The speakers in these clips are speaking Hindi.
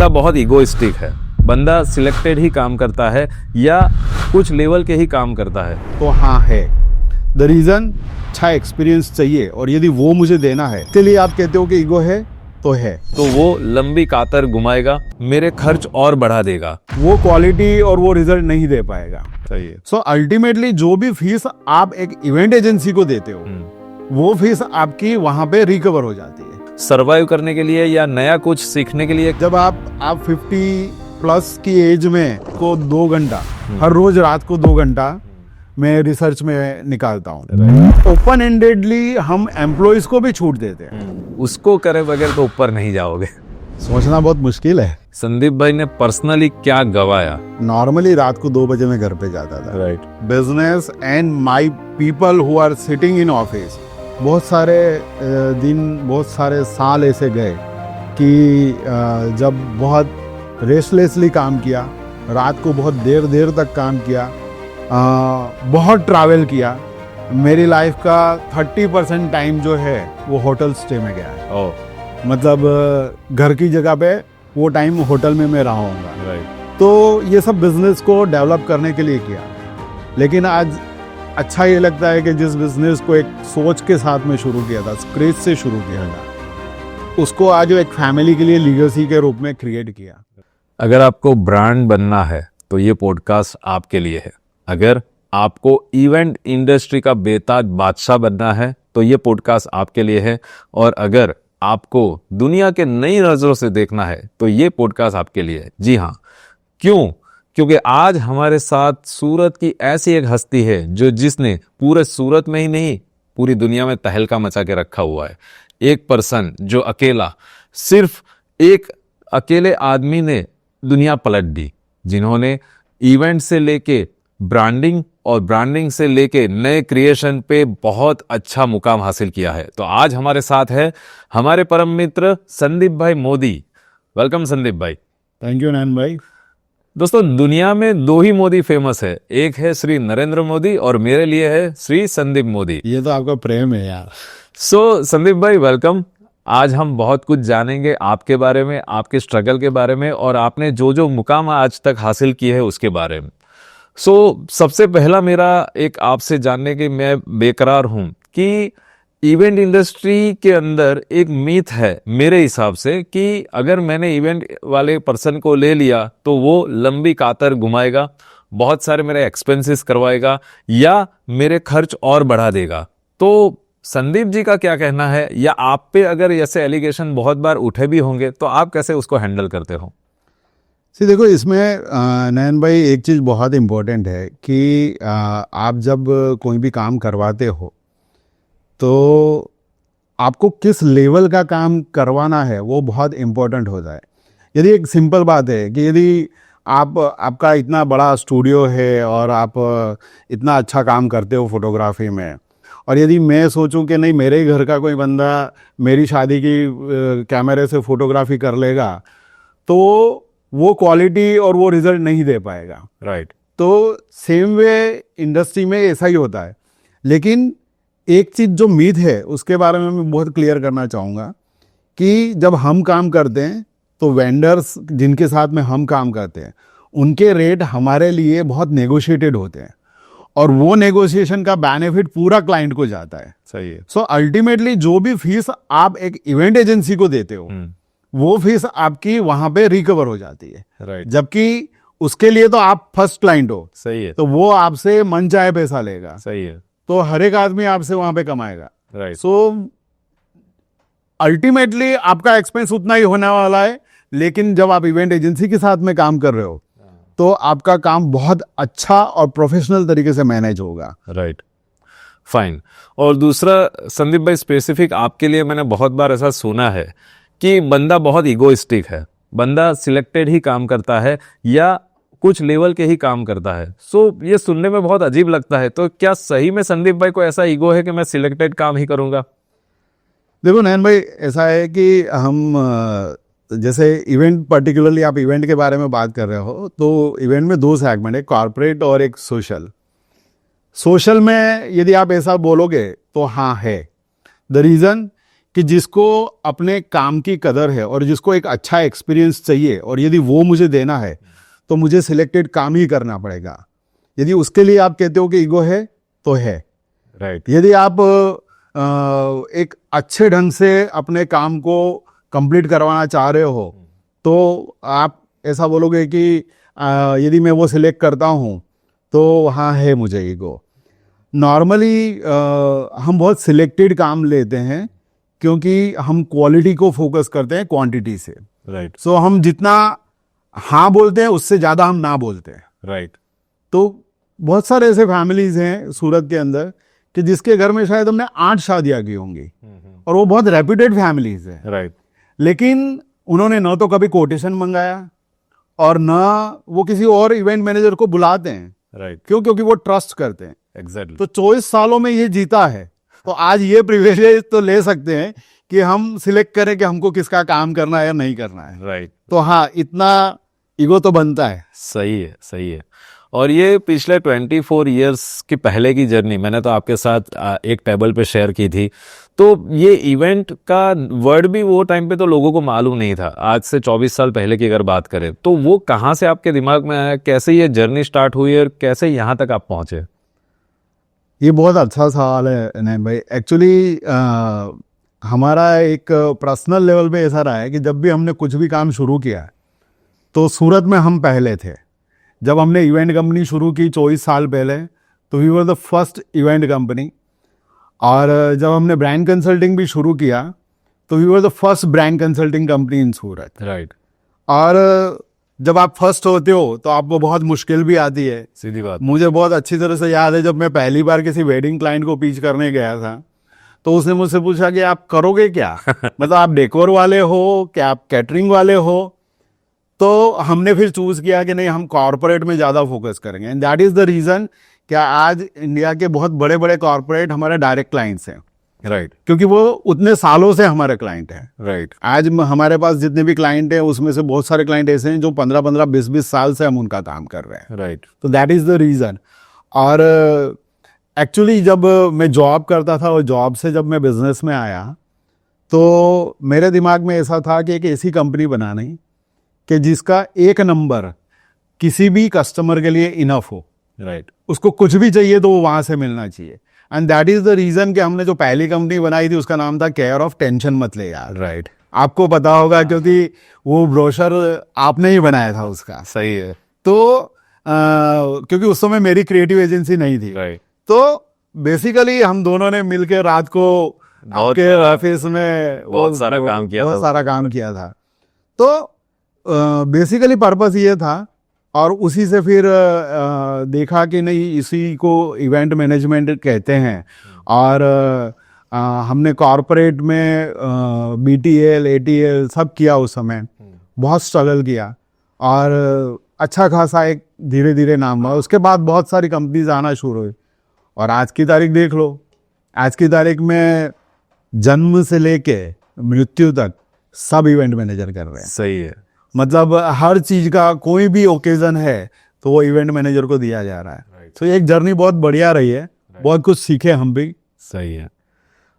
बंदा बहुत इगोइस्टिक है, बंदा सिलेक्टेड ही काम करता है या कुछ लेवल के ही काम करता है? तो हाँ है। द रीज़न अच्छा एक्सपीरियंस चाहिए और यदि वो मुझे देना है, इसके लिए आप कहते हो कि ईगो है तो है, तो वो लंबी कातर घुमाएगा, मेरे खर्च और बढ़ा देगा, वो क्वालिटी और वो रिजल्ट नहीं दे पाएगा। सही है। सो अल्टीमेटली जो भी फीस आप एक इवेंट एजेंसी को देते हो, वो फीस आपकी वहां पे रिकवर हो जाती है सरवाइव करने के लिए या नया कुछ सीखने के लिए। जब आप 50 प्लस की एज में को 2 घंटा हर रोज रात को 2 घंटा मैं रिसर्च में निकालता हूँ। ओपन एंडेडली हम एम्प्लॉयज को भी छूट देते हैं, उसको करे बगैर तो ऊपर नहीं जाओगे। सोचना बहुत मुश्किल है। संदीप भाई ने पर्सनली क्या गवाया? नॉर्मली रात को 2 बजे मैं घर पे जाता था। Right. Business and my people who are sitting in office, बहुत सारे दिन बहुत सारे साल ऐसे गए कि जब बहुत रेस्टलेसली काम किया, रात को बहुत देर देर तक काम किया, बहुत ट्रैवल किया। मेरी लाइफ का 30% टाइम जो है वो होटल स्टे में गया है। मतलब घर की जगह पे वो टाइम होटल में मैं रहा हूँगा। राइट। तो ये सब बिजनेस को डेवलप करने के लिए किया। लेकिन आज अच्छा ये लगता है कि जिस बिजनेस को एक सोच के साथ में शुरू किया था, स्क्रैच से शुरू किया था, उसको आज एक फैमिली के लिए लीगेसी के रूप में क्रिएट किया। अगर आपको ब्रांड बनना है तो ये पॉडकास्ट आपके लिए है। अगर आपको इवेंट इंडस्ट्री का बेताज बादशाह बनना है तो ये पॉडकास्ट आपके लिए है। और अगर आपको दुनिया के नई नजरों से देखना है तो ये पॉडकास्ट आपके लिए है। जी हाँ, क्यों? क्योंकि आज हमारे साथ सूरत की ऐसी एक हस्ती है जिसने पूरे सूरत में ही नहीं पूरी दुनिया में तहलका मचा के रखा हुआ है। एक पर्सन जो अकेला, सिर्फ एक अकेले आदमी ने दुनिया पलट दी, जिन्होंने इवेंट से लेके ब्रांडिंग और ब्रांडिंग से लेके नए क्रिएशन पे बहुत अच्छा मुकाम हासिल किया है। तो आज हमारे साथ है हमारे परम मित्र संदीप भाई मोदी। वेलकम संदीप भाई। थैंक यू नैन भाई। दोस्तों, दुनिया में 2 ही मोदी फेमस है, एक है श्री नरेंद्र मोदी और मेरे लिए है श्री संदीप मोदी। ये तो आपका प्रेम है यार। सो संदीप भाई वेलकम। आज हम बहुत कुछ जानेंगे आपके बारे में, आपके स्ट्रगल के बारे में और आपने जो जो मुकाम आज तक हासिल किए है उसके बारे में। सबसे पहला मेरा एक आपसे जानने की मैं बेकरार हूं कि इवेंट इंडस्ट्री के अंदर एक मीथ है मेरे हिसाब से कि अगर मैंने इवेंट वाले पर्सन को ले लिया तो वो लंबी कातर घुमाएगा, बहुत सारे मेरे एक्सपेंसेस करवाएगा या मेरे खर्च और बढ़ा देगा। तो संदीप जी का क्या कहना है, या आप पे अगर ऐसे एलिगेशन बहुत बार उठे भी होंगे तो आप कैसे उसको हैंडल करते हो? देखो, इसमें नयन भाई एक चीज़ बहुत इम्पोर्टेंट है कि आप जब कोई भी काम करवाते हो तो आपको किस लेवल का काम करवाना है वो बहुत इम्पोर्टेंट होता है। यदि एक सिंपल बात है कि यदि आपका इतना बड़ा स्टूडियो है और आप इतना अच्छा काम करते हो फोटोग्राफी में, और यदि मैं सोचूं कि नहीं मेरे ही घर का कोई बंदा मेरी शादी की कैमरे से फोटोग्राफी कर लेगा, तो वो क्वालिटी और वो रिजल्ट नहीं दे पाएगा। राइट। तो सेम वे इंडस्ट्री में ऐसा ही होता है। लेकिन एक चीज़ जो मीथ है उसके बारे में मैं बहुत क्लियर करना चाहूँगा कि जब हम काम करते हैं तो वेंडर्स जिनके साथ में हम काम करते हैं उनके रेट हमारे लिए बहुत नेगोशिएटेड होते हैं और वो नेगोशिएशन का बेनिफिट पूरा क्लाइंट को जाता है। सही है। सो अल्टीमेटली जो भी फीस आप एक इवेंट एजेंसी को देते हो वो फीस आपकी वहां पे रिकवर हो जाती है। राइट। जबकि उसके लिए तो आप फर्स्ट क्लाइंट हो। सही है। तो वो आपसे मन चाहे पैसा लेगा। सही है। तो हर एक आदमी आपसे वहां पे कमाएगा। राइट। सो अल्टीमेटली आपका एक्सपेंस उतना ही होने वाला है, लेकिन जब आप इवेंट एजेंसी के साथ में काम कर रहे हो तो आपका काम बहुत अच्छा और प्रोफेशनल तरीके से मैनेज होगा। राइट। फाइन। और दूसरा संदीप भाई, स्पेसिफिक आपके लिए मैंने बहुत बार ऐसा सुना है कि बंदा बहुत इगोइस्टिक है, बंदा सिलेक्टेड ही काम करता है या कुछ लेवल के ही काम करता है। ये सुनने में बहुत अजीब लगता है। तो क्या सही में संदीप भाई को ऐसा ईगो है कि मैं सिलेक्टेड काम ही करूंगा? देखो नयन भाई, ऐसा है कि हम जैसे इवेंट, पर्टिकुलरली आप इवेंट के बारे में बात कर रहे हो, तो इवेंट में 2 सेगमेंट है, कॉर्पोरेट और एक सोशल। सोशल में यदि आप ऐसा बोलोगे तो हाँ है। द रीज़न कि जिसको अपने काम की कदर है और जिसको एक अच्छा एक्सपीरियंस चाहिए, और यदि वो मुझे देना है तो मुझे सिलेक्टेड काम ही करना पड़ेगा। यदि उसके लिए आप कहते हो कि ईगो है तो है। राइट। यदि आप एक अच्छे ढंग से अपने काम को कंप्लीट करवाना चाह रहे हो तो आप ऐसा बोलोगे कि यदि मैं वो सिलेक्ट करता हूँ तो वहाँ है मुझे ईगो। नॉर्मली हम बहुत सिलेक्टेड काम लेते हैं क्योंकि हम क्वालिटी को फोकस करते हैं क्वांटिटी से। राइट। सो हम जितना हाँ बोलते हैं उससे ज़्यादा हम ना बोलते हैं। राइट। तो बहुत सारे ऐसे फैमिलीज हैं सूरत के अंदर कि जिसके घर में शायद हमने 8 शादियां की होंगी और वो बहुत रेप्यूटेड फैमिलीज हैं। राइट। लेकिन उन्होंने न तो कभी कोटेशन मंगाया और न वो किसी और इवेंट मैनेजर को बुलाते हैं। राइट। क्यों? क्योंकि वो ट्रस्ट करते हैं। एग्जैक्टली। तो 24 सालों में ये जीता है तो आज ये प्रिविलेज तो ले सकते हैं कि हम सिलेक्ट करें कि हमको किसका काम करना है या नहीं करना है। राइट। तो हाँ, इतना ईगो तो बनता है। सही है, सही है। और ये पिछले 24 इयर्स की पहले की जर्नी मैंने तो आपके साथ एक टेबल पे शेयर की थी। तो ये इवेंट का वर्ड भी वो टाइम पे तो लोगों को मालूम नहीं था। आज से 24 साल पहले की अगर बात करें तो वो कहाँ से आपके दिमाग में आया, कैसे ये जर्नी स्टार्ट हुई और कैसे यहाँ तक आप पहुँचे? ये बहुत अच्छा सवाल है नैन भाई। एक्चुअली हमारा एक पर्सनल लेवल पे ऐसा रहा है कि जब भी हमने कुछ भी काम शुरू किया तो सूरत में हम पहले थे। जब हमने इवेंट कंपनी शुरू की 24 साल पहले तो we were the first event company. और जब हमने ब्रांड कंसल्टिंग भी शुरू किया तो we were the first brand consulting company in Surat. Right. और जब आप फर्स्ट होते हो तो आपको बहुत मुश्किल भी आती है। सीधी बात। मुझे बहुत अच्छी तरह से याद है जब मैं पहली बार किसी वेडिंग क्लाइंट को पिच करने गया था तो उसने मुझसे पूछा कि आप करोगे क्या मतलब आप डेकोर वाले हो क्या आप कैटरिंग वाले हो? तो हमने फिर चूज किया कि नहीं, हम कॉर्पोरेट में ज़्यादा फोकस करेंगे। And that is the reason कि आज इंडिया के बहुत बड़े बड़े कॉर्पोरेट हमारे डायरेक्ट क्लाइंट्स हैं। राइट। क्योंकि वो उतने सालों से हमारे क्लाइंट हैं। राइट। आज हमारे पास जितने भी क्लाइंट हैं उसमें से बहुत सारे क्लाइंट ऐसे हैं जो 15-15, 20-20 साल से हम उनका काम कर रहे हैं। राइट। तो दैट इज़ द रीज़न। और एक्चुअली जब मैं जॉब करता था और जॉब से जब मैं बिजनेस में आया तो मेरे दिमाग में ऐसा था कि एक ऐसी कंपनी बनानी कि जिसका एक नंबर किसी भी कस्टमर के लिए इनफ हो। राइट। उसको कुछ भी चाहिए तो वो वहाँ से मिलना चाहिए। And that is the reason कि हमने जो पहली कंपनी बनाई थी उसका नाम था केयर ऑफ टेंशन मत ले यार। राइट। आपको पता होगा क्योंकि वो ब्रोशर आपने ही बनाया था उसका। सही है। तो क्योंकि उस समय मेरी क्रिएटिव एजेंसी नहीं थी। राइट। तो बेसिकली हम दोनों ने मिलकर रात को आपके ऑफिस में बहुत सारा काम किया था। बहुत सारा काम किया था। तो बेसिकली पर्पस ये था और उसी से फिर देखा कि नहीं, इसी को इवेंट मैनेजमेंट कहते हैं। और हमने कॉरपोरेट में BTL, ATL सब किया उस समय, बहुत स्ट्रगल किया और अच्छा खासा एक धीरे धीरे नाम हुआ। उसके बाद बहुत सारी कंपनीज आना शुरू हुई और आज की तारीख देख लो। आज की तारीख में जन्म से लेके मृत्यु तक सब इवेंट मैनेजर कर रहे हैं। सही है। मतलब हर चीज का कोई भी ओकेजन है तो वो इवेंट मैनेजर को दिया जा रहा है। तो एक जर्नी बहुत बढ़िया रही है। बहुत कुछ सीखे हम भी। सही है।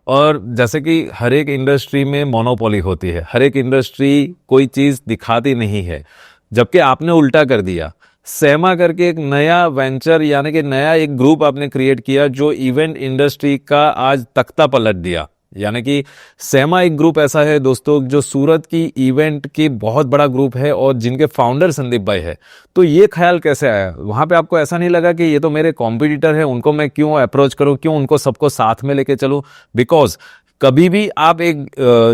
और जैसे कि हर एक इंडस्ट्री में मोनोपोली होती है, हर एक इंडस्ट्री कोई चीज दिखाती नहीं है, जबकि आपने उल्टा कर दिया। सेमा करके एक नया वेंचर यानी कि नया एक ग्रुप आपने क्रिएट किया जो इवेंट इंडस्ट्री का आज तख्ता पलट दिया। यानी कि सेमा एक ग्रुप ऐसा है दोस्तों जो सूरत की इवेंट की बहुत बड़ा ग्रुप है और जिनके फाउंडर संदीप भाई है। तो ये ख्याल कैसे आया वहां पे? आपको ऐसा नहीं लगा कि ये तो मेरे कॉम्पिटिटर है, उनको मैं क्यों अप्रोच करूं, क्यों उनको सबको साथ में लेके चलूं? बिकॉज कभी भी आप एक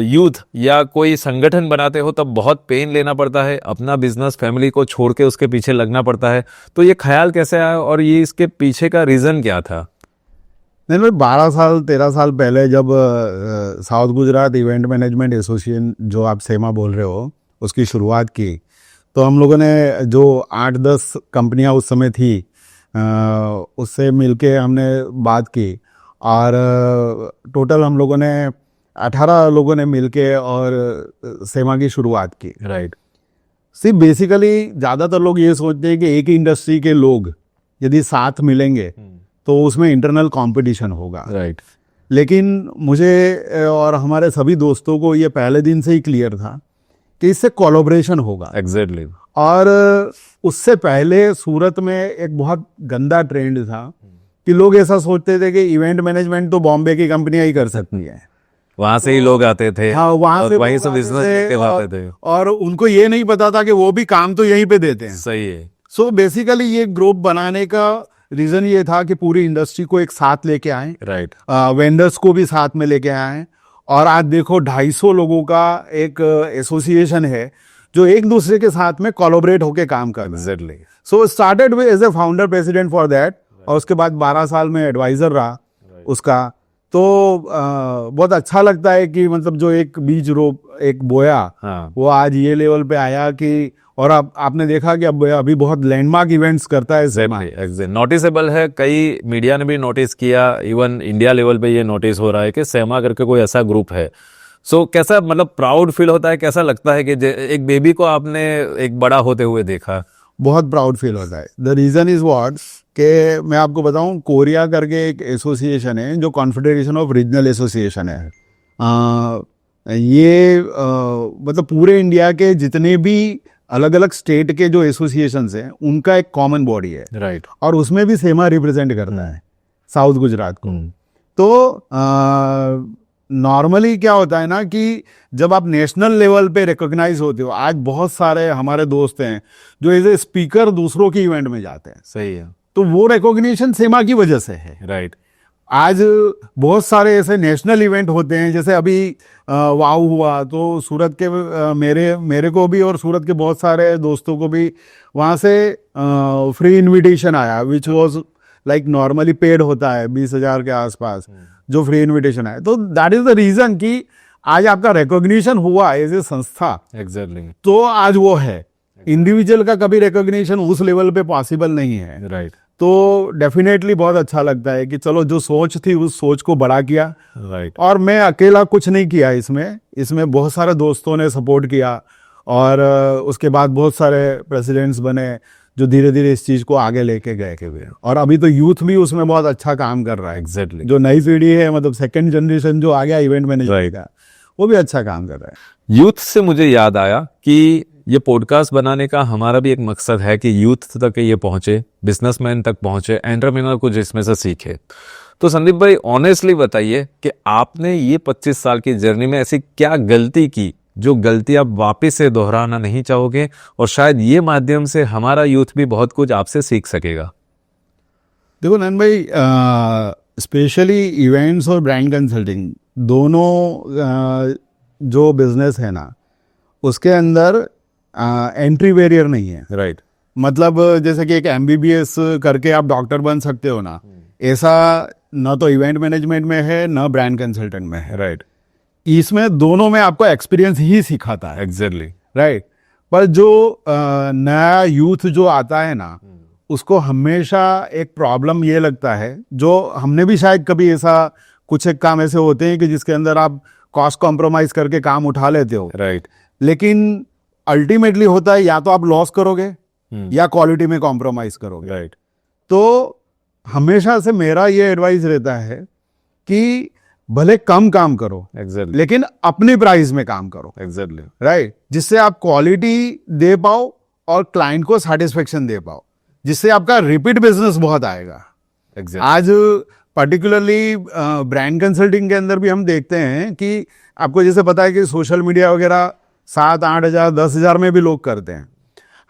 यूथ या कोई संगठन बनाते हो तब बहुत पेन लेना पड़ता है, अपना बिजनेस फैमिली को छोड़ के उसके पीछे लगना पड़ता है। तो ये ख्याल कैसे आया और ये इसके पीछे का रीजन क्या था? नहीं भाई, 13 साल पहले जब south Gujarat event management association जो आप सेमा बोल रहे हो उसकी शुरुआत की तो हम लोगों ने जो 8-10 कंपनियां उस समय थी उससे मिलके हमने बात की और टोटल हम लोगों ने 18 लोगों ने मिलके और सेमा की शुरुआत की। राइट। सिर्फ बेसिकली ज़्यादातर लोग ये सोचते हैं कि एक ही इंडस्ट्री के लोग यदि साथ मिलेंगे तो उसमें इंटरनल कंपटीशन होगा। राइट। लेकिन मुझे और हमारे सभी दोस्तों को ये पहले दिन से ही क्लियर था कि इससे कोलैबोरेशन होगा। एग्जैक्टली। और उससे पहले सूरत में एक बहुत गंदा ट्रेंड था कि लोग ऐसा सोचते थे कि इवेंट मैनेजमेंट तो बॉम्बे की कंपनियां ही कर सकती हैं, वहां से ही लोग आते थे। हाँ, वहां से वहीं लोग से आते बिजनेस थे लेके आते थे। और उनको ये नहीं पता था कि वो भी काम तो यहीं पे देते हैं। सही है। सो बेसिकली ये ग्रुप बनाने का रीजन ये था कि पूरी इंडस्ट्री को एक साथ लेके आए, राइट। वेंडर्स को भी साथ में लेके आए। और आज देखो 250 लोगों का एक एसोसिएशन है जो एक दूसरे के साथ में कोलैबोरेट होके काम कर रहा है। Exactly. So started with as a founder president for that, और उसके बाद 12 साल में एडवाइजर रहा उसका। तो बहुत अच्छा लगता है कि मतलब जो एक बीज रोप एक बोया, हाँ। वो आज ये लेवल पे आया कि, और अब आपने देखा कि अब अभी बहुत लैंडमार्क इवेंट्स करता है सेमा। नोटिसेबल है, कई मीडिया ने भी नोटिस किया, इवन इंडिया लेवल पे ये नोटिस हो रहा है कि सेमा करके कोई ऐसा ग्रुप है। सो कैसा मतलब प्राउड फील होता है, कैसा लगता है कि एक बेबी को आपने एक बड़ा होते हुए देखा? बहुत प्राउड फील होता है। द रीजन इज व्हाट कि मैं आपको बताऊं, कोरिया करके एक एसोसिएशन है जो कॉन्फेडरेशन ऑफ रीजनल एसोसिएशन है। ये मतलब पूरे इंडिया के जितने भी अलग अलग स्टेट के जो एसोसिएशंस हैं उनका एक कॉमन बॉडी है, राइट। और उसमें भी सेमा रिप्रेजेंट करता है साउथ गुजरात को। तो नॉर्मली क्या होता है ना कि जब आप नेशनल लेवल पे रिकॉग्नाइज होते हो, आज बहुत सारे हमारे दोस्त हैं जो एज ए स्पीकर दूसरों के इवेंट में जाते हैं। सही है। तो वो रिकॉग्निशन सेमा की वजह से है। राइट। आज बहुत सारे ऐसे नेशनल इवेंट होते हैं, जैसे अभी वाव हुआ, तो सूरत के मेरे को भी और सूरत के बहुत सारे दोस्तों को भी वहाँ से फ्री इनविटेशन आया, which was like normally paid होता है 20,000 के आसपास, जो फ्री इनविटेशन आया। तो दैट इज द रीजन कि आज आपका रिकॉग्निशन हुआ एज ए संस्था। एग्जैक्टली। तो आज वो है। इंडिविजुअल का कभी रिकॉग्निशन उस लेवल पे पॉसिबल नहीं है। राइट। तो डेफिनेटली बहुत अच्छा लगता है कि चलो जो सोच थी उस सोच को बड़ा किया। राइट। और मैं अकेला कुछ नहीं किया इसमें बहुत सारे दोस्तों ने सपोर्ट किया, और उसके बाद बहुत सारे प्रेसिडेंट्स बने जो धीरे धीरे इस चीज को आगे लेके गए के हुए। और अभी तो यूथ भी उसमें बहुत अच्छा काम कर रहा है। एग्जैक्टली। जो नई पीढ़ी है, मतलब सेकंड जनरेशन जो आ गया इवेंट मैनेजमेंट का, वो भी अच्छा काम कर रहा है। यूथ से मुझे याद आया कि ये पॉडकास्ट बनाने का हमारा भी एक मकसद है कि यूथ तक ये पहुंचे, बिजनेसमैन तक पहुंचे, एंटरप्रेन्योर कुछ इसमें से सीखे। तो संदीप भाई ऑनेस्टली बताइए कि आपने ये 25 साल की जर्नी में ऐसी क्या गलती की जो गलती आप वापस से दोहराना नहीं चाहोगे, और शायद ये माध्यम से हमारा यूथ भी बहुत कुछ आपसे सीख सकेगा? देखो नयन भाई, स्पेशली इवेंट्स और ब्रांड कंसल्टिंग दोनों जो बिजनेस है ना, उसके अंदर एंट्री बैरियर नहीं है। राइट। मतलब जैसे कि एक MBBS करके आप डॉक्टर बन सकते हो ना, ऐसा ना तो इवेंट मैनेजमेंट में है ना ब्रांड कंसल्टेंट में है। राइट। इसमें दोनों में आपको एक्सपीरियंस ही सिखाता है। एग्जैक्टली। राइट। पर जो नया यूथ जो आता है ना, उसको हमेशा एक प्रॉब्लम ये लगता है, जो हमने भी शायद कभी ऐसा कुछ एक काम ऐसे होते हैं कि जिसके अंदर आप कॉस्ट कॉम्प्रोमाइज करके काम उठा लेते हो। राइट। लेकिन अल्टीमेटली होता है या तो आप लॉस करोगे या क्वालिटी में कॉम्प्रोमाइज करोगे। राइट। तो हमेशा से मेरा ये एडवाइस रहता है कि भले कम काम करो, एग्जैक्टली। लेकिन अपने प्राइस में काम करो। एग्जैक्टली। राइट। जिससे आप क्वालिटी दे पाओ और क्लाइंट को सेटिस्फेक्शन दे पाओ, जिससे आपका रिपीट बिजनेस बहुत आएगा। एग्जैक्टली। आज पर्टिकुलरली ब्रांड कंसल्टिंग के अंदर भी हम देखते हैं कि आपको जैसे पता है कि सोशल मीडिया वगैरह 7-8 हज़ार 10 हज़ार में भी लोग करते हैं।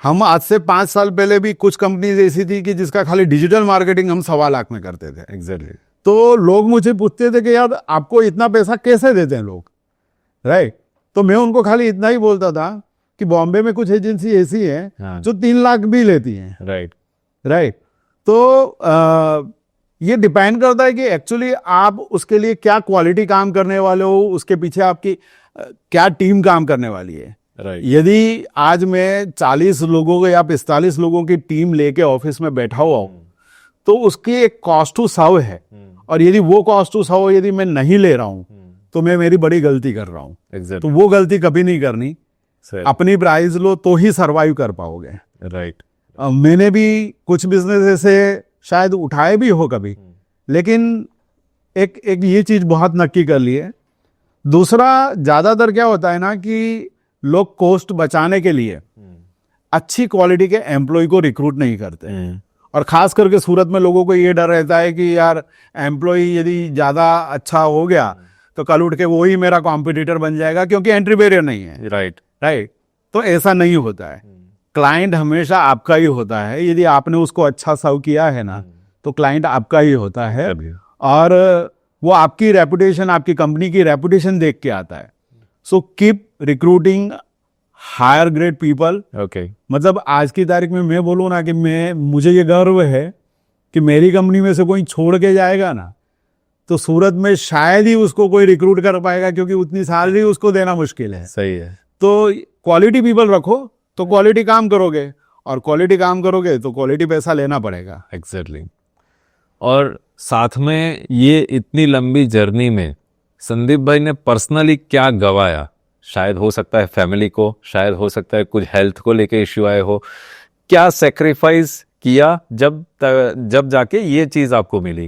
हम आज से 5 साल पहले भी कुछ कंपनीज ऐसी थी कि जिसका खाली डिजिटल मार्केटिंग हम 1.25 लाख में करते थे। एग्जैक्टली। तो लोग मुझे पूछते थे कि यार आपको इतना पैसा कैसे देते हैं लोग, राइट। तो मैं उनको खाली इतना ही बोलता था कि बॉम्बे में कुछ एजेंसी ऐसी है जो 3 लाख भी लेती हैं। राइट। राइट। तो ये डिपेंड करता है कि एक्चुअली आप उसके लिए क्या क्वालिटी काम करने वाले हो, उसके पीछे आपकी क्या टीम काम करने वाली है। राइट। यदि आज मैं 40 लोगों या 45 लोगों की टीम लेके ऑफिस में बैठा हुआ हूं, तो उसकी एक कॉस्ट टू सर्व है, और यदि वो कॉस्ट टू सर्व यदि मैं नहीं ले रहा हूं, तो मैं मेरी बड़ी गलती कर रहा हूं। एग्जैक्टली। तो वो गलती कभी नहीं करनी। अपनी प्राइस लो तो ही सर्वाइव कर पाओगे। राइट। मैंने भी कुछ बिजनेस ऐसे शायद उठाए भी हो कभी, लेकिन एक एक ये चीज बहुत नक्की कर ली है। दूसरा, ज्यादातर क्या होता है ना कि लोग कॉस्ट बचाने के लिए अच्छी क्वालिटी के एम्प्लॉय को रिक्रूट नहीं करते। और खास करके सूरत में लोगों को ये डर रहता है कि यार एम्प्लॉय यदि ज्यादा अच्छा हो गया तो कल उठ के वो ही मेरा कॉम्पिटिटर बन जाएगा, क्योंकि एंट्री बैरियर नहीं है। राइट। तो ऐसा नहीं होता है। क्लाइंट हमेशा आपका ही होता है। यदि आपने उसको अच्छा सर्व किया है ना, तो क्लाइंट आपका ही होता है। और वो आपकी रेपुटेशन, आपकी कंपनी की रेपुटेशन देख के आता है। So keep recruiting higher grade people. मतलब आज की तारीख में मैं बोलूँ ना कि मुझे ये गर्व है कि मेरी कंपनी में से कोई छोड़ के जाएगा ना, तो सूरत में शायद ही उसको कोई रिक्रूट कर पाएगा, क्योंकि उतनी सैलरी उसको देना मुश्किल है। सही है। तो क्वालिटी पीपल रखो तो क्वालिटी काम करोगे, और क्वालिटी काम करोगे तो क्वालिटी पैसा लेना पड़ेगा। एग्जैक्टली। और साथ में ये इतनी लंबी जर्नी में संदीप भाई ने पर्सनली क्या गवाया? शायद हो सकता है फैमिली को, शायद हो सकता है कुछ हेल्थ को लेके इश्यू आए हो। क्या सेक्रीफाइस किया जब जाके ये चीज आपको मिली?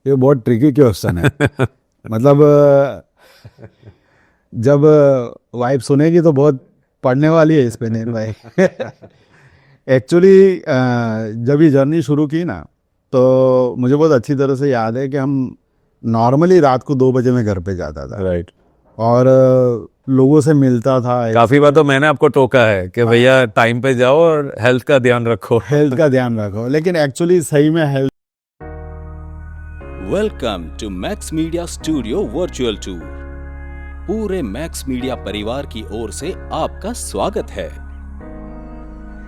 ये बहुत ट्रिकी क्वेश्चन है। मतलब जब वाइफ सुनेगी तो बहुत पढ़ने वाली है इस पे नैन भाई। एक्चुअली जब ये जर्नी शुरू की ना, तो मुझे बहुत अच्छी तरह से याद है कि हम नॉर्मली रात को 2 बजे में घर पे जाता था। राइट। और लोगों से मिलता था। काफी बार तो मैंने आपको टोका है कि भैया टाइम पे जाओ और हेल्थ का ध्यान रखो। लेकिन एक्चुअली सही में health. Welcome to Max Media studio virtual tour. पूरे मैक्स मीडिया परिवार की ओर से आपका स्वागत है।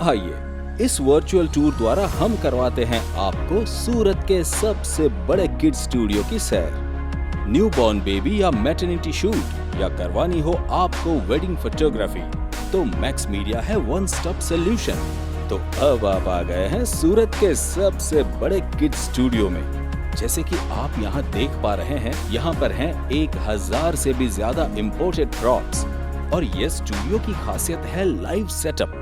आइए, इस वर्चुअल टूर द्वारा हम करवाते हैं आपको सूरत के सबसे बड़े किड स्टूडियो की सैर। न्यू बॉर्न बेबी या मैटरनिटी शूट, या करवानी हो आपको वेडिंग फोटोग्राफी, तो मैक्स मीडिया है वन स्टॉप सोल्यूशन। तो अब आप आ गए हैं सूरत के सबसे बड़े किड स्टूडियो में। जैसे कि आप यहाँ देख पा रहे हैं, यहाँ पर हैं 1000 से भी ज्यादा इम्पोर्टेड प्रॉप्स। और ये स्टूडियो की खासियत है लाइव सेटअप।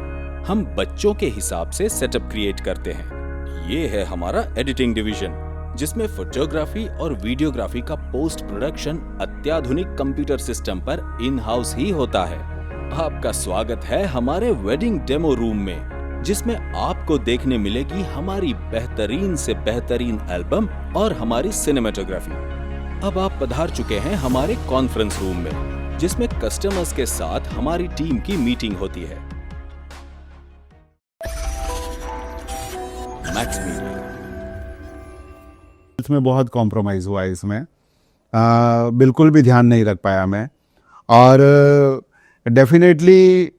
हम बच्चों के हिसाब से सेटअप क्रिएट करते हैं। ये है हमारा एडिटिंग डिवीजन, जिसमें फोटोग्राफी और वीडियोग्राफी का पोस्ट प्रोडक्शन अत्याधुनिक कंप्यूटर सिस्टम पर इन हाउस ही होता है। आपका स्वागत है हमारे वेडिंग डेमो रूम में, जिसमें आपको देखने मिलेगी हमारी बेहतरीन से बेहतरीन एल्बम और हमारी सिनेमेटोग्राफी। अब आप पधार चुके हैं हमारे कॉन्फ्रेंस रूम में, जिसमें कस्टमर्स के साथ हमारी टीम की मीटिंग होती है। मैक्स मीडिया में बहुत कॉम्प्रोमाइज हुआ है इसमें। बिल्कुल भी ध्यान नहीं रख पाया मैं। और डेफिनेटली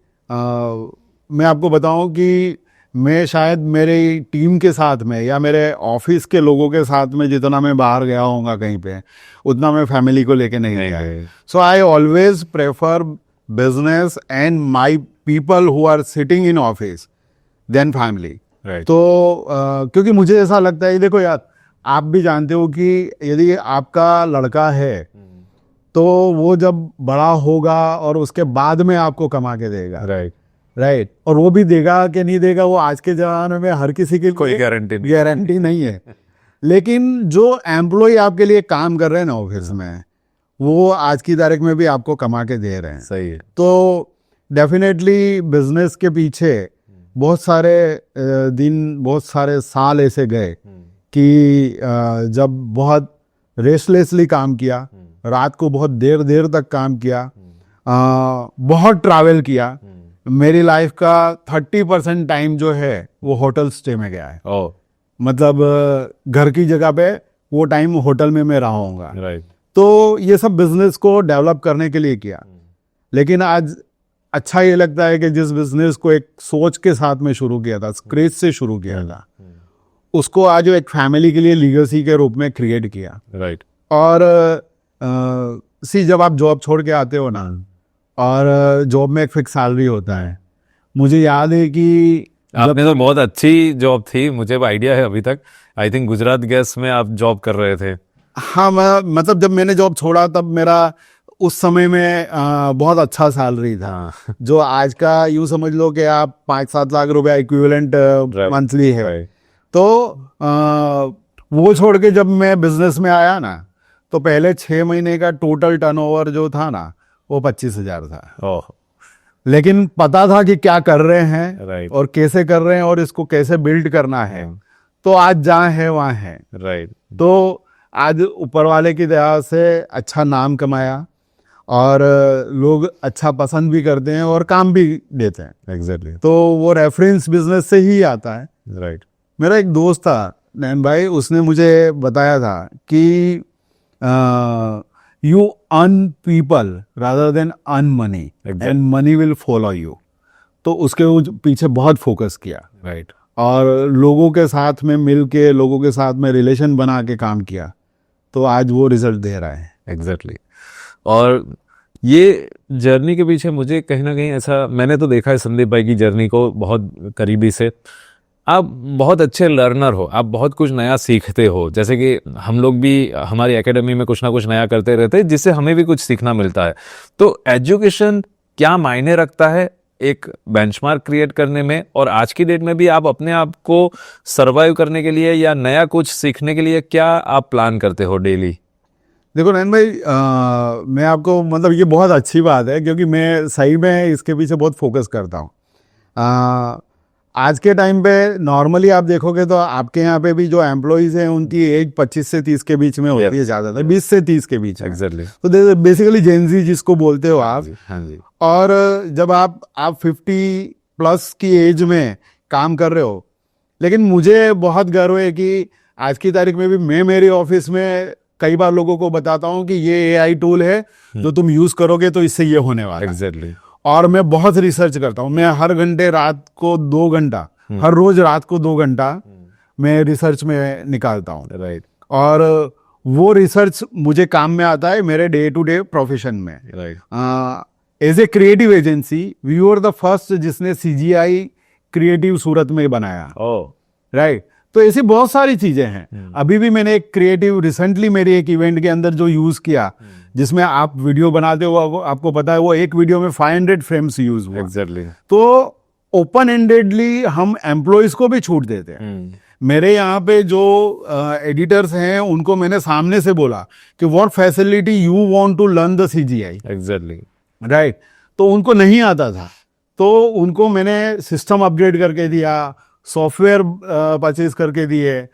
मैं आपको बताऊं कि मैं शायद मेरी टीम के साथ में या मेरे ऑफिस के लोगों के साथ में जितना मैं बाहर गया होऊंगा कहीं पे, उतना मैं फैमिली को लेके नहीं गया। So I always prefer business and my people who are sitting in office then family. तो क्योंकि मुझे ऐसा लगता है, देखो यार, आप भी जानते हो कि यदि आपका लड़का है तो वो जब बड़ा होगा और उसके बाद में आपको कमा के देगा। राइट। और वो भी देगा कि नहीं देगा, वो आज के जमाने में हर किसी की कोई गारंटी नहीं है। लेकिन जो एम्प्लॉय आपके लिए काम कर रहे हैं ना ऑफिस में, वो आज की तारीख में भी आपको कमा के दे रहे हैं। सही है। तो डेफिनेटली बिजनेस के पीछे बहुत सारे दिन, बहुत सारे साल ऐसे गए कि जब बहुत रेस्टलेसली काम किया, रात को बहुत देर तक काम किया, बहुत ट्रैवल किया। मेरी लाइफ का 30% टाइम जो है वो होटल स्टे में गया है। मतलब घर की जगह पे वो टाइम होटल में मैं रहा हूँगा। तो ये सब बिजनेस को डेवलप करने के लिए किया। लेकिन आज अच्छा ये लगता है कि जिस बिजनेस को एक सोच के साथ में शुरू किया था, स्क्रैच से शुरू किया था, उसको आज एक फैमिली के लिए लीगेसी के रूप में क्रिएट किया। राइट। और जब आप जॉब छोड़ के आते हो ना, और जॉब में एक फिक्स सैलरी होता है। मुझे याद है कि आपने तो बहुत अच्छी जॉब थी, मुझे आइडिया है अभी तक। आई थिंक गुजरात गैस में आप जॉब कर रहे थे। हाँ, मतलब जब मैंने जॉब छोड़ा तब मेरा उस समय में बहुत अच्छा सैलरी था। जो आज का यूं समझ लो कि आप 5-7 लाख रुपया इक्विवेलेंट मंथली है। तो वो छोड़ के जब मैं बिजनेस में आया ना, तो पहले 6 महीने का टोटल टर्नओवर जो था ना वो 25,000 था। ओह, लेकिन पता था कि क्या कर रहे हैं राइट और कैसे कर रहे हैं और इसको कैसे बिल्ड करना है। तो आज जहाँ है वहाँ है। राइट तो आज ऊपर वाले की दया से अच्छा नाम कमाया और लोग अच्छा पसंद भी करते हैं और काम भी देते हैं। एग्जैक्टली तो वो रेफरेंस बिजनेस से ही आता है। राइट मेरा एक दोस्त था नैन भाई, उसने मुझे बताया था कि you earn people rather than earn money and money will follow you. तो उसके पीछे बहुत फोकस किया राइट और लोगों के साथ में मिल के, लोगों के साथ में रिलेशन बना के काम किया, तो आज वो रिजल्ट दे रहा है। एग्जैक्टली और ये जर्नी के पीछे मुझे कहीं ना कहीं ऐसा मैंने तो देखा है संदीप भाई की जर्नी को बहुत करीबी से। आप बहुत अच्छे लर्नर हो, आप बहुत कुछ नया सीखते हो, जैसे कि हम लोग भी हमारी एकेडमी में कुछ ना कुछ नया करते रहते हैं जिससे हमें भी कुछ सीखना मिलता है। तो एजुकेशन क्या मायने रखता है एक बेंचमार्क क्रिएट करने में, और आज की डेट में भी आप अपने आप को सरवाइव करने के लिए या नया कुछ सीखने के लिए क्या आप प्लान करते हो डेली? देखो नैन भाई, मैं आपको मतलब ये बहुत अच्छी बात है क्योंकि मैं सही में इसके पीछे बहुत फोकस करता हूँ। आज के टाइम पे नॉर्मली आप देखोगे तो आपके यहाँ पे भी जो एम्प्लॉइज हैं उनकी एज 25 से 30 के बीच में होती है, ज़्यादातर 20 से 30 के बीच में। एग्जैक्टली तो बेसिकली जेनजी जिसको बोलते हो आप। हाँ जी और जब आप 50 प्लस की एज में काम कर रहे हो, लेकिन मुझे बहुत गर्व है कि आज की तारीख में भी मैं मेरे ऑफिस में कई बार लोगों को बताता हूँ कि ये एआई टूल है जो तुम यूज करोगे तो इससे ये होने वाला है। एग्जैक्टली और मैं बहुत रिसर्च करता हूँ। मैं हर घंटे रात को 2 घंटा, हर रोज रात को 2 घंटा मैं रिसर्च में निकालता हूँ। राइट और वो रिसर्च मुझे काम में आता है मेरे डे टू डे प्रोफेशन में। Right as a creative agency we were the first जिसने CGI क्रिएटिव सूरत में बनाया। ओह राइट तो ऐसी बहुत सारी चीजें हैं। अभी भी मैंने एक क्रिएटिव रिसेंटली मेरे एक इवेंट के अंदर जो यूज किया, जिसमें आप वीडियो बनाते हो, आपको पता है वो एक वीडियो में 500 फ्रेम्स यूज हुआ। एग्जैक्टली तो ओपन एंडेडली हम एम्प्लॉयज को भी छूट देते हैं। मेरे यहाँ पे जो एडिटर्स हैं उनको मैंने सामने से बोला कि what facility you want to learn the CGI। Exactly right तो उनको नहीं आता था, तो उनको मैंने सिस्टम अपग्रेड करके दिया, सॉफ्टवेयर परचेज करके दिए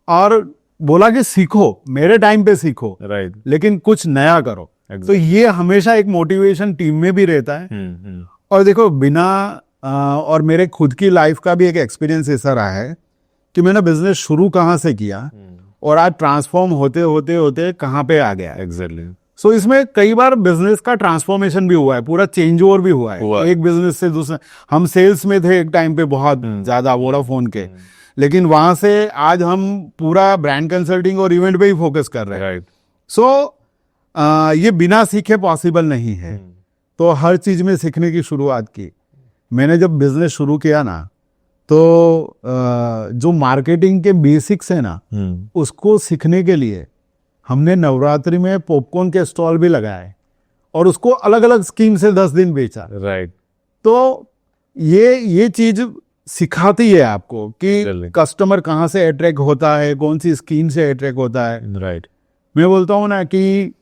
और बोला कि सीखो, मेरे टाइम पे सीखो, राइट लेकिन कुछ नया करो। तो ये हमेशा एक मोटिवेशन टीम में भी रहता है। और देखो बिना और मेरे खुद की लाइफ का भी एक एक्सपीरियंस ऐसा रहा है कि मैंने बिजनेस शुरू कहाँ से किया और आज ट्रांसफॉर्म होते होते होते कहाँ पे आ गया। एग्जैक्टली सो इसमें कई बार बिजनेस का ट्रांसफॉर्मेशन भी हुआ है, पूरा चेंज ओवर भी हुआ है एक बिजनेस से दूसरे। हम सेल्स में थे एक टाइम पे बहुत ज्यादा वोडाफोन के, लेकिन वहां से आज हम पूरा ब्रांड कंसल्टिंग और इवेंट पे ही फोकस कर रहे हैं। राइट सो ये बिना सीखे पॉसिबल नहीं है। तो हर चीज में सीखने की शुरुआत की। मैंने जब बिजनेस शुरू किया ना, तो जो मार्केटिंग के बेसिक्स है ना, उसको सीखने के लिए हमने नवरात्रि में पॉपकॉर्न के स्टॉल भी लगाए और उसको अलग अलग स्कीम से 10 दिन बेचा। राइट तो ये चीज सिखाती है आपको कि कस्टमर कहाँ से अट्रैक्ट होता है, कौन सी स्कीम से अट्रैक्ट होता है। राइट मैं बोलता हूँ ना कि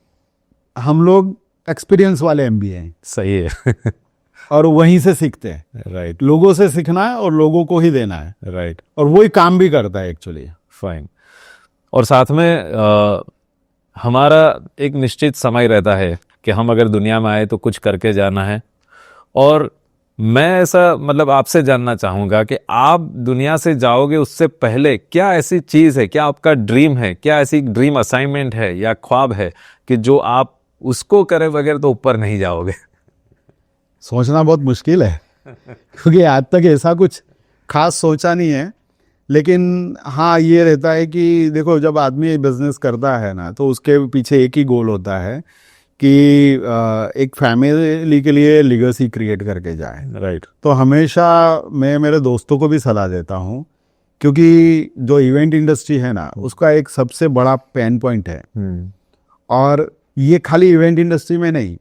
हम लोग एक्सपीरियंस वाले MBA हैं। सही है और वहीं से सीखते हैं। राइट लोगों से सीखना है और लोगों को ही देना है। राइट और वही काम भी करता है एक्चुअली। फाइन। और साथ में हमारा एक निश्चित समय रहता है कि हम अगर दुनिया में आए तो कुछ करके जाना है। और मैं ऐसा मतलब आपसे जानना चाहूँगा कि आप दुनिया से जाओगे उससे पहले क्या ऐसी चीज़ है, क्या आपका ड्रीम है, क्या ऐसी ड्रीम असाइनमेंट है या ख्वाब है कि जो आप उसको करे बगैर तो ऊपर नहीं जाओगे? सोचना बहुत मुश्किल है क्योंकि आज तक ऐसा कुछ खास सोचा नहीं है। लेकिन हाँ ये रहता है कि देखो जब आदमी बिजनेस करता है ना, तो उसके पीछे एक ही गोल होता है कि एक फैमिली के लिए लीगेसी क्रिएट करके जाए। राइट तो हमेशा मैं मेरे दोस्तों को भी सलाह देता हूँ, क्योंकि जो इवेंट इंडस्ट्री है ना, उसका एक सबसे बड़ा पेन पॉइंट है। और ये खाली इवेंट इंडस्ट्री में नहीं,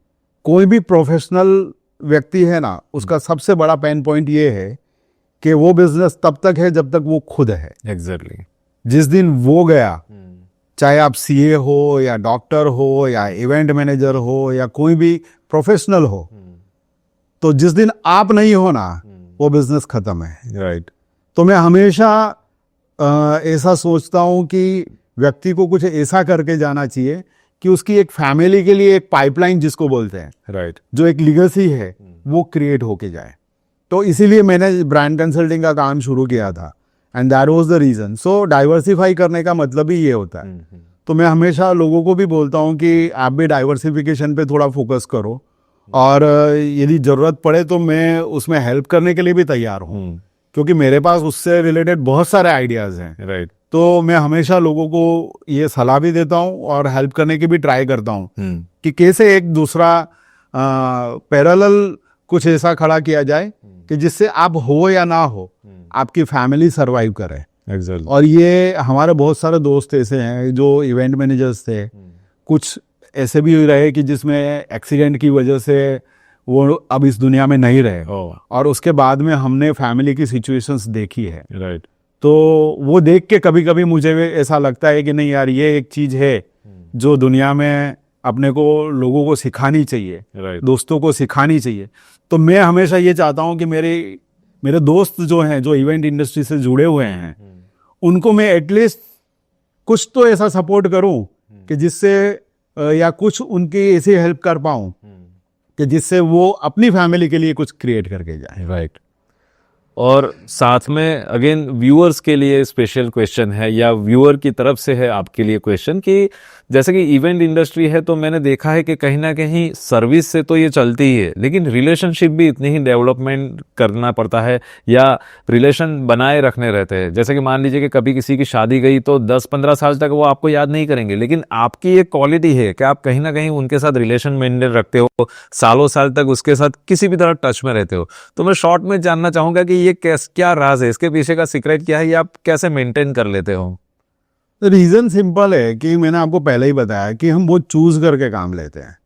कोई भी प्रोफेशनल व्यक्ति है ना, उसका सबसे बड़ा पेन पॉइंट ये है कि वो बिजनेस तब तक है जब तक वो खुद है। एग्जैक्टली जिस दिन वो गया, चाहे आप सीए हो या डॉक्टर हो या इवेंट मैनेजर हो या कोई भी प्रोफेशनल हो, तो जिस दिन आप नहीं हो ना, वो बिजनेस खत्म है। राइट। तो मैं हमेशा ऐसा सोचता हूं कि व्यक्ति को कुछ ऐसा करके जाना चाहिए कि उसकी एक फैमिली के लिए एक पाइपलाइन जिसको बोलते हैं, राइट। जो एक लीगेसी है, वो क्रिएट होके जाए। तो इसीलिए मैंने ब्रांड कंसल्टिंग का काम शुरू किया था, and that was the reason. So diversify करने का मतलब ही ये होता है। तो मैं हमेशा लोगों को भी बोलता हूँ कि आप भी डाइवर्सिफिकेशन पे थोड़ा फोकस करो, और यदि जरूरत पड़े तो मैं उसमें हेल्प करने के लिए भी तैयार हूँ, क्योंकि मेरे पास उससे रिलेटेड बहुत सारे आइडियाज हैं। राइट। तो मैं हमेशा लोगों को ये सलाह भी देता हूँ और हेल्प करने की भी ट्राई करता हूँ कि कैसे एक दूसरा पैरेलल कुछ ऐसा खड़ा किया जाए कि जिससे आप हो या ना हो, आपकी फैमिली सरवाइव करे। एग्जैक्टली। और ये हमारे बहुत सारे दोस्त ऐसे हैं जो इवेंट मैनेजर्स थे, कुछ ऐसे भी रहे कि जिसमें एक्सीडेंट की वजह से वो अब इस दुनिया में नहीं रहे, और उसके बाद में हमने फैमिली की सिचुएशंस देखी है। राइट। तो वो देख के कभी कभी मुझे ऐसा लगता है कि नहीं यार, ये एक चीज है जो दुनिया में अपने को लोगों को सिखानी चाहिए, राइट। दोस्तों को सिखानी चाहिए। तो मैं हमेशा ये चाहता हूँ कि मेरे दोस्त जो हैं, जो इवेंट इंडस्ट्री से जुड़े हुए हैं, उनको मैं एटलीस्ट कुछ तो ऐसा सपोर्ट करूं कि जिससे या कुछ उनकी ऐसी हेल्प कर पाऊं कि जिससे वो अपनी फैमिली के लिए कुछ क्रिएट करके जाए। राइट। और साथ में अगेन व्यूअर्स के लिए स्पेशल क्वेश्चन है, या व्यूअर की तरफ से है आपके लिए क्वेश्चन, कि जैसे कि इवेंट इंडस्ट्री है तो मैंने देखा है कि कहीं ना कहीं सर्विस से तो ये चलती ही है, लेकिन रिलेशनशिप भी इतनी ही डेवलपमेंट करना पड़ता है, या रिलेशन बनाए रखने रहते हैं। जैसे कि मान लीजिए कि कभी किसी की शादी गई तो 10-15 साल तक वो आपको याद नहीं करेंगे, लेकिन आपकी एक क्वालिटी है कि आप कहीं ना कहीं उनके साथ रिलेशन मेंटेन रखते हो, सालों साल तक उसके साथ किसी भी तरह टच में रहते हो। तो मैं शॉर्ट में जानना चाहूंगा कि ये क्या राज है, इसके पीछे का सीक्रेट क्या है, ये आप कैसे मेंटेन कर लेते हो? रीजन सिंपल है कि मैंने आपको पहले ही बताया कि हम बहुत चूज करके काम लेते हैं।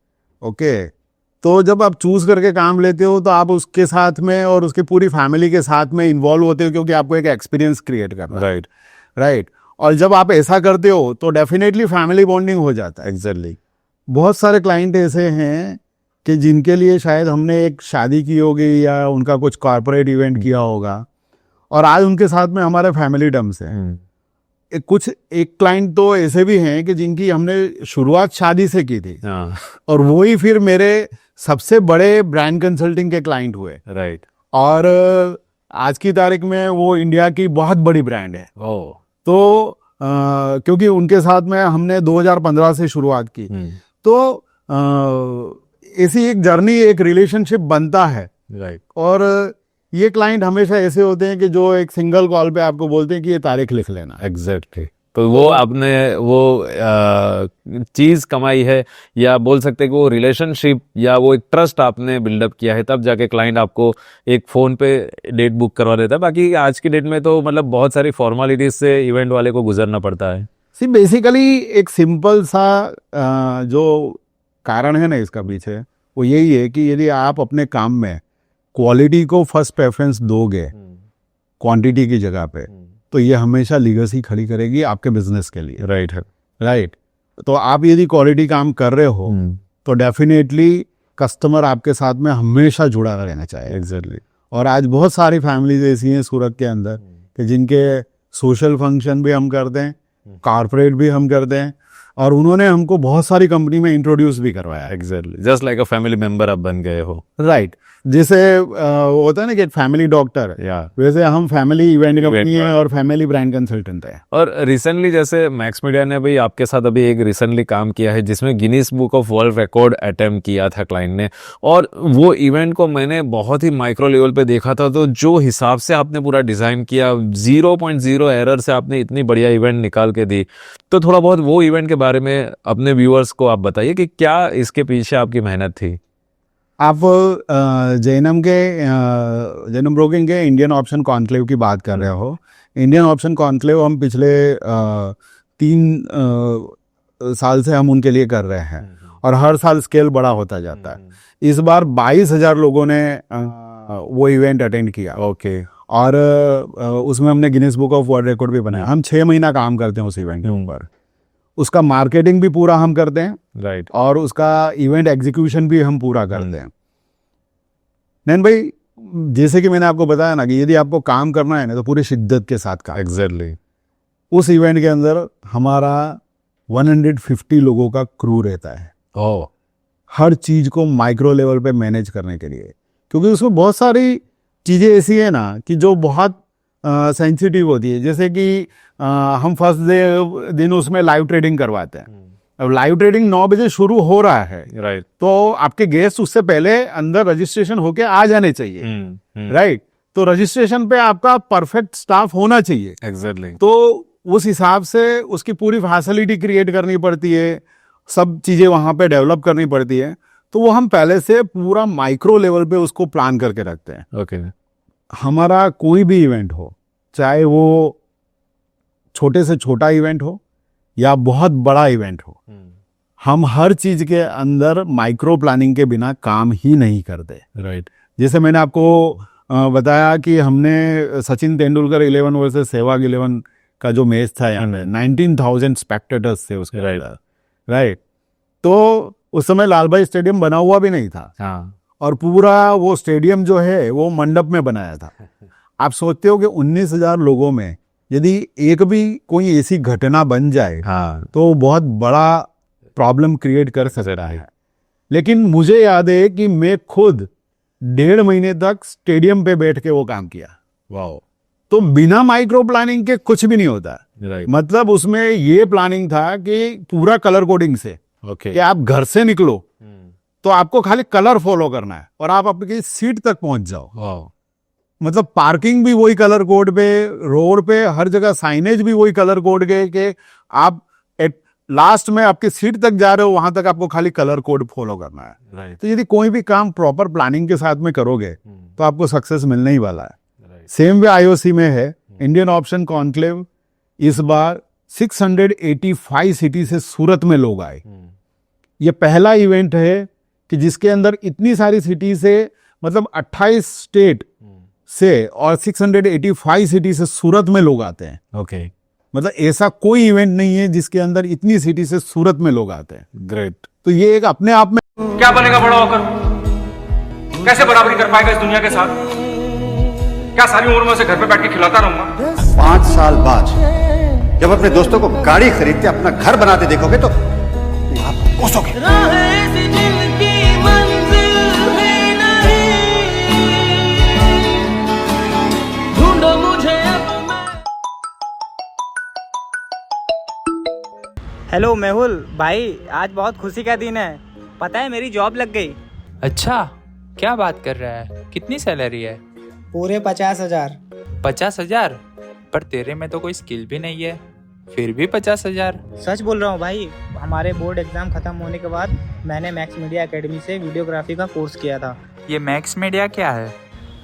ओके, तो जब आप चूज करके काम लेते हो तो आप उसके साथ में और उसकी पूरी फैमिली के साथ में इन्वॉल्व होते हो, क्योंकि आपको एक एक्सपीरियंस क्रिएट करना है। राइट। और जब आप ऐसा करते हो तो डेफिनेटली फैमिली बॉन्डिंग हो जाता है। एग्जैक्टली। बहुत सारे क्लाइंट ऐसे हैं कि जिनके लिए शायद हमने एक शादी की होगी या उनका कुछ कॉर्पोरेट इवेंट किया होगा, और आज उनके साथ में हमारे फैमिली टर्म्स हैं। एक क्लाइंट तो ऐसे भी हैं कि जिनकी हमने शुरुआत शादी से की थी, और वो ही फिर मेरे सबसे बड़े ब्रांड कंसल्टिंग के क्लाइंट हुए। राइट। और आज की तारीख में वो इंडिया की बहुत बड़ी ब्रांड है। तो क्योंकि उनके साथ में हमने 2015 से शुरुआत की, तो ऐसी एक जर्नी, एक रिलेशनशिप बनता है। राइट। और ये क्लाइंट हमेशा ऐसे होते हैं कि जो एक सिंगल कॉल पे आपको बोलते हैं कि ये तारीख लिख लेना। एग्जैक्टली। तो वो आपने वो चीज कमाई है, या बोल सकते हैं कि वो रिलेशनशिप या वो एक ट्रस्ट आपने बिल्डअप किया है, तब जाके क्लाइंट आपको एक फोन पे डेट बुक करवा देता है। बाकी आज की डेट में तो मतलब बहुत सारी फॉर्मेलिटीज से इवेंट वाले को गुजरना पड़ता है। बेसिकली एक सिंपल सा जो कारण है ना इसका पीछे, वो यही है कि यदि आप अपने काम में क्वालिटी को फर्स्ट प्रेफरेंस दोगे क्वांटिटी की जगह पे, तो ये हमेशा लीगेसी खड़ी करेगी आपके बिजनेस के लिए। राइट है। राइट। तो आप यदि क्वालिटी काम कर रहे हो तो डेफिनेटली कस्टमर आपके साथ में हमेशा जुड़ा रहना चाहिए। एग्जैक्टली। और आज बहुत सारी फैमिलीज ऐसी हैं सूरत के अंदर कि जिनके सोशल फंक्शन भी हम करते हैं, कॉर्पोरेट भी हम करते हैं, और उन्होंने हमको बहुत सारी कंपनी में इंट्रोड्यूस भी करवाया। Exactly. Just like a family member आप बन गए हो। राइट। जैसे होता है ना कि फैमिली डॉक्टर, वैसे हम फैमिली इवेंट कंपनी है और फैमिली ब्रांड कंसल्टेंट है। और रिसेंटली जैसे मैक्स मीडिया ने भी आपके साथ अभी एक रिसेंटली काम किया है जिसमें Guinness book of world record attempt किया था क्लाइंट ने, और वो इवेंट को मैंने बहुत ही माइक्रो लेवल पे देखा था। तो जो हिसाब से आपने पूरा डिजाइन किया, 0.0 एरर से आपने इतनी बढ़िया इवेंट निकाल के दी। तो थोड़ा बहुत वो इवेंट के बारे में अपने व्यूअर्स को आप बताइए कि क्या इसके पीछे आपकी मेहनत थी। आप जैनम ब्रोकिंग के इंडियन ऑप्शन कॉन्क्लेव की बात कर रहे हो। इंडियन ऑप्शन कॉन्क्लेव हम पिछले 3 साल से हम उनके लिए कर रहे हैं, और हर साल स्केल बड़ा होता जाता है। इस बार 22,000 लोगों ने वो इवेंट अटेंड किया। ओके। और उसमें हमने Guinness book of world record भी बनाया। हम 6 महीना काम करते हैं उस इवेंट के ऊपर, उसका मार्केटिंग भी पूरा हम करते हैं, राइट। और उसका इवेंट एग्जीक्यूशन भी हम पूरा करते हैं। नैन भाई, जैसे कि मैंने आपको बताया ना कि यदि आपको काम करना है ना तो पूरी शिद्दत के साथ काम। एग्जैक्टली। उस इवेंट के अंदर हमारा 150 लोगों का क्रू रहता है, ओह, हर चीज को माइक्रो लेवल पे मैनेज करने के लिए, क्योंकि उसमें बहुत सारी चीजें ऐसी है ना कि जो बहुत सेंसिटिव होती है। जैसे कि हम फर्स्ट दिन उसमें लाइव ट्रेडिंग करवाते हैं। अब लाइव ट्रेडिंग 9 बजे शुरू हो रहा है, राइट। तो आपके गेस्ट उससे पहले अंदर रजिस्ट्रेशन होके आ जाने चाहिए, राइट। तो रजिस्ट्रेशन पे आपका परफेक्ट स्टाफ होना चाहिए, एग्जैक्टली। तो उस हिसाब से उसकी पूरी फैसिलिटी क्रिएट करनी पड़ती है, सब चीजें वहां पे डेवलप करनी पड़ती है। तो वो हम पहले से पूरा माइक्रो लेवल पे उसको प्लान करके रखते हैं। ओके। हमारा कोई भी इवेंट हो, चाहे वो छोटे से छोटा इवेंट हो या बहुत बड़ा इवेंट हो, हम हर चीज के अंदर माइक्रो प्लानिंग के बिना काम ही नहीं करते, राइट। जैसे मैंने आपको बताया कि हमने सचिन तेंदुलकर 11 वर्सेस सहवाग 11 का जो मैच था यहाँ पे, 19,000 स्पेक्टेटर्स थे उसके, राइट। तो उस समय लाल भाई स्टेडियम बना हुआ भी नहीं था, हाँ। और पूरा वो स्टेडियम जो है वो मंडप में बनाया था। आप सोचते हो कि 19,000 लोगों में यदि एक भी कोई ऐसी घटना बन जाए, हाँ, तो बहुत बड़ा प्रॉब्लम क्रिएट कर सकता है। लेकिन मुझे याद है कि मैं खुद 1.5 महीने तक स्टेडियम पे बैठ के वो काम किया। वाओ। तो बिना माइक्रो प्लानिंग के कुछ भी नहीं होता, राइट। मतलब उसमें ये प्लानिंग था कि पूरा कलर कोडिंग से, ओके। कि आप घर से निकलो तो आपको खाली कलर फॉलो करना है और आप अपनी सीट तक पहुंच जाओ। वाओ। मतलब पार्किंग भी वही कलर कोड पे, रोड पे हर जगह साइनेज भी वही कलर कोड के आप लास्ट में आपकी सीट तक जा रहे हो, वहां तक आपको खाली कलर कोड फॉलो करना है। राइट। तो यदि कोई भी काम प्रॉपर प्लानिंग के साथ में करोगे तो आपको सक्सेस मिलने ही वाला है। सेम वे आईओसी में है। इंडियन ऑप्शन कॉन्क्लेव इस बार 685 सिटी से सूरत में लोग आए। ये पहला इवेंट है कि जिसके अंदर इतनी सारी सिटी से, मतलब 28 स्टेट से और 685 सिटी से सूरत में लोग आते हैं। ओके। मतलब ऐसा कोई इवेंट नहीं है जिसके अंदर इतनी सिटी से सूरत में लोग आते हैं। ग्रेट। तो ये एक अपने आप में, क्या बनेगा बड़ा होकर, कैसे बराबरी कर पाएगा इस दुनिया के साथ, क्या सारी उम्र में से घर पे बैठ के खिलाता रहूंगा। 5 साल बाद जब अपने दोस्तों को गाड़ी खरीदते अपना घर बनाते देखोगे तो आप कोसोगे। हेलो मेहुल भाई, आज बहुत खुशी का दिन है। पता है मेरी जॉब लग गई। अच्छा, क्या बात कर रहा है? कितनी सैलरी है? पूरे 50,000। 50,000? पर तेरे में तो कोई स्किल भी नहीं है, फिर भी 50,000? सच बोल रहा हूँ भाई, हमारे बोर्ड एग्जाम खत्म होने के बाद मैंने मैक्स मीडिया एकेडमी से वीडियोग्राफी का कोर्स किया था। ये मैक्स मीडिया क्या है?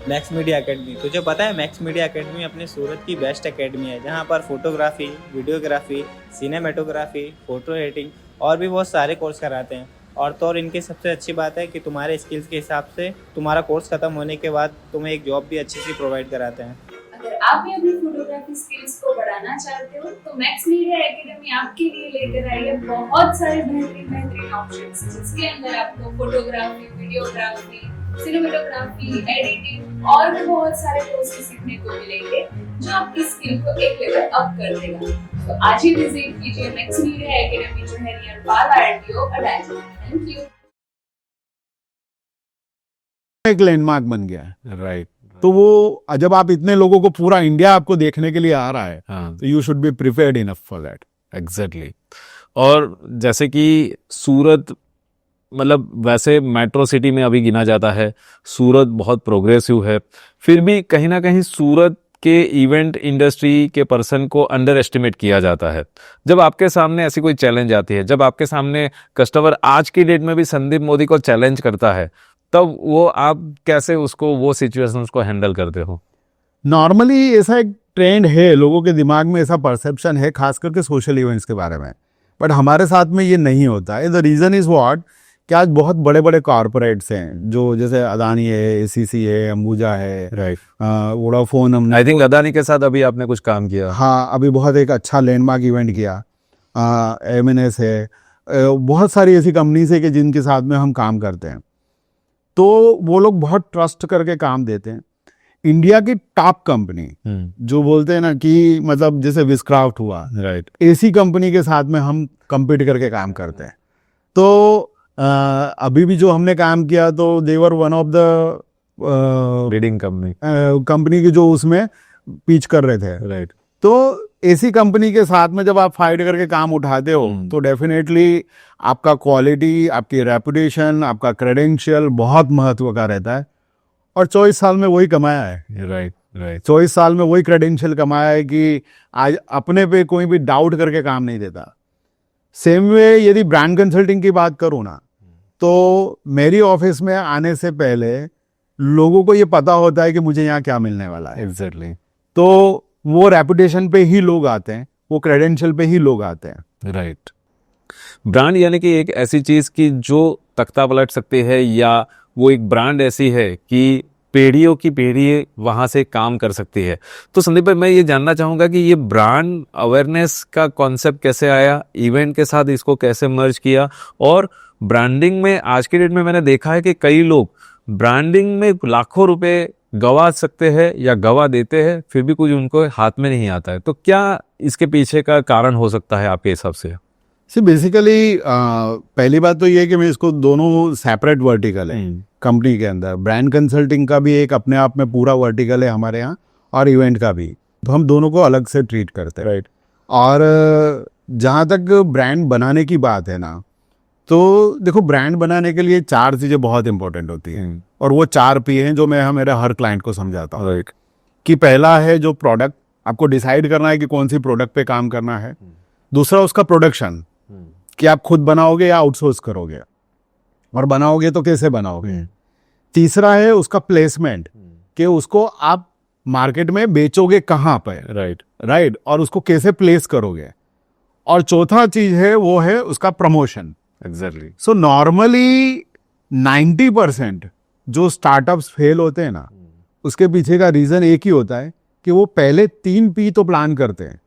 मैक्स मीडिया एकेडमी, तुझे पता है मैक्स मीडिया एकेडमी अपने सूरत की बेस्ट एकेडमी है, जहाँ पर photography, videography, cinematography, photo editing और भी बहुत सारे कोर्स कराते हैं। और तो और इनकी सबसे अच्छी बात है कि तुम्हारे स्किल्स के हिसाब से तुम्हारा कोर्स खत्म होने के बाद तुम्हें एक जॉब भी अच्छी सी प्रोवाइड कराते हैं। अगर आप भी अपनी फोटोग्राफी स्किल्स को बढ़ाना चाहते हो तो मैक्स मीडिया एकेडमी आपके लिए लेकर आई है बहुत सारे बेहतरीन ऑप्शंस, जिसके अंदर आपको फोटोग्राफी, वीडियोग्राफी, सिनेमेटोग्राफी, एडिटिंग और भी बहुत सारे कोर्सेज सीखने को मिलेंगे जो आपकी स्किल को एक लेवल अप कर देगा। तो आज ही विजिट कीजिए मैक्स मीडिया एकेडमी जो है near Pal RTO Adani. Thank you. एक लैंडमार्क बन गया है, राइट। तो वो जब आप इतने लोगों को, पूरा इंडिया आपको देखने के लिए आ रहा है, हाँ, तो you should be prepared enough for that. Exactly. और जैसे कि सूरत, मतलब वैसे मेट्रो सिटी में अभी गिना जाता है, सूरत बहुत प्रोग्रेसिव है, फिर भी कहीं ना कहीं सूरत के इवेंट इंडस्ट्री के पर्सन को अंडर एस्टिमेट किया जाता है। जब आपके सामने ऐसी कोई चैलेंज आती है, जब आपके सामने कस्टमर आज की डेट में भी संदीप मोदी को चैलेंज करता है, तब वो आप कैसे उसको, वो सिचुएशंस को हैंडल करते हो? नॉर्मली ऐसा एक ट्रेंड है, लोगों के दिमाग में ऐसा परसेप्शन है, खास करके सोशल इवेंट्स के बारे में, बट हमारे साथ में ये नहीं होता है। द रीजन इज व्हाट, कि आज बहुत बड़े बड़े कॉरपोरेट्स हैं जो जैसे अदानी है, एसीसी है, अंबुजा है, राइट। वोडाफोन हमने, आई थिंक अदानी के साथ अभी आपने कुछ काम किया। हाँ अभी बहुत एक अच्छा लैंडमार्क इवेंट किया। एमएनएस है, बहुत सारी ऐसी कंपनीज है कि जिनके साथ में हम काम करते हैं, तो वो लोग बहुत ट्रस्ट करके काम देते हैं। इंडिया की टॉप कंपनी जो बोलते हैं ना कि मतलब जैसे विस्क्राफ्ट हुआ, राइट। ऐसी कंपनी के साथ में हम compete करके काम करते हैं। तो अभी भी जो हमने काम किया तो they were one of the leading company. Company की जो उसमें पिच कर रहे थे, राइट। तो ऐसी कंपनी के साथ में जब आप फाइट करके काम उठाते हो तो डेफिनेटली आपका क्वालिटी, आपकी रेपुटेशन, आपका क्रेडेंशियल बहुत महत्व का रहता है। और 24 साल में वही कमाया है। Right right. 24 साल में वही क्रेडेंशियल कमाया है कि आज अपने पे कोई भी डाउट करके काम नहीं देता। सेम वे यदि ब्रांड कंसल्टिंग की बात करूँ ना, तो मेरी ऑफिस में आने से पहले लोगों को ये पता होता है कि मुझे यहाँ क्या मिलने वाला है। एग्जैक्टली। तो वो रेपुटेशन पे ही लोग आते हैं, वो क्रेडेंशियल पे ही लोग आते हैं। राइट। ब्रांड यानी कि एक ऐसी चीज की जो तख्ता पलट सकती है, या वो एक ब्रांड ऐसी है कि पीढ़ियों की पीढ़ी वहां से काम कर सकती है। तो संदीप भाई, मैं ये जानना चाहूंगा कि ये ब्रांड अवेयरनेस का कॉन्सेप्ट कैसे आया, इवेंट के साथ इसको कैसे मर्ज किया, और ब्रांडिंग में आज की डेट में मैंने देखा है कि कई लोग ब्रांडिंग में लाखों रुपए गवा सकते हैं या गवा देते हैं, फिर भी कुछ उनको हाथ में नहीं आता है। तो क्या इसके पीछे का कारण हो सकता है आपके हिसाब से? बेसिकली पहली बात तो ये है कि मैं इसको दोनों सेपरेट वर्टिकल है कंपनी के अंदर। ब्रांड कंसल्टिंग का भी एक अपने आप में पूरा वर्टिकल है हमारे यहाँ, और इवेंट का भी, तो हम दोनों को अलग से ट्रीट करते हैं। राइट। और जहाँ तक ब्रांड बनाने की बात है ना, तो देखो ब्रांड बनाने के लिए 4 चीज़ें बहुत इंपॉर्टेंट होती हैं, और वो 4 P हैं जो मैं मेरे हर क्लाइंट को समझाता हूँ। राइट। कि पहला है जो प्रोडक्ट, आपको डिसाइड करना है कि कौन सी प्रोडक्ट पे काम करना है। दूसरा उसका प्रोडक्शन, कि आप खुद बनाओगे या आउटसोर्स करोगे, और बनाओगे तो कैसे बनाओगे। तीसरा है उसका प्लेसमेंट, कि उसको आप मार्केट में बेचोगे कहाँ पे, राइट, और उसको कैसे प्लेस करोगे। और चौथा चीज है वो है उसका प्रमोशन। एग्जैक्टली। सो नॉर्मली 90% जो स्टार्टअप्स फेल होते हैं ना, उसके पीछे का रीजन एक ही होता है कि वो पहले 3 P तो प्लान करते हैं,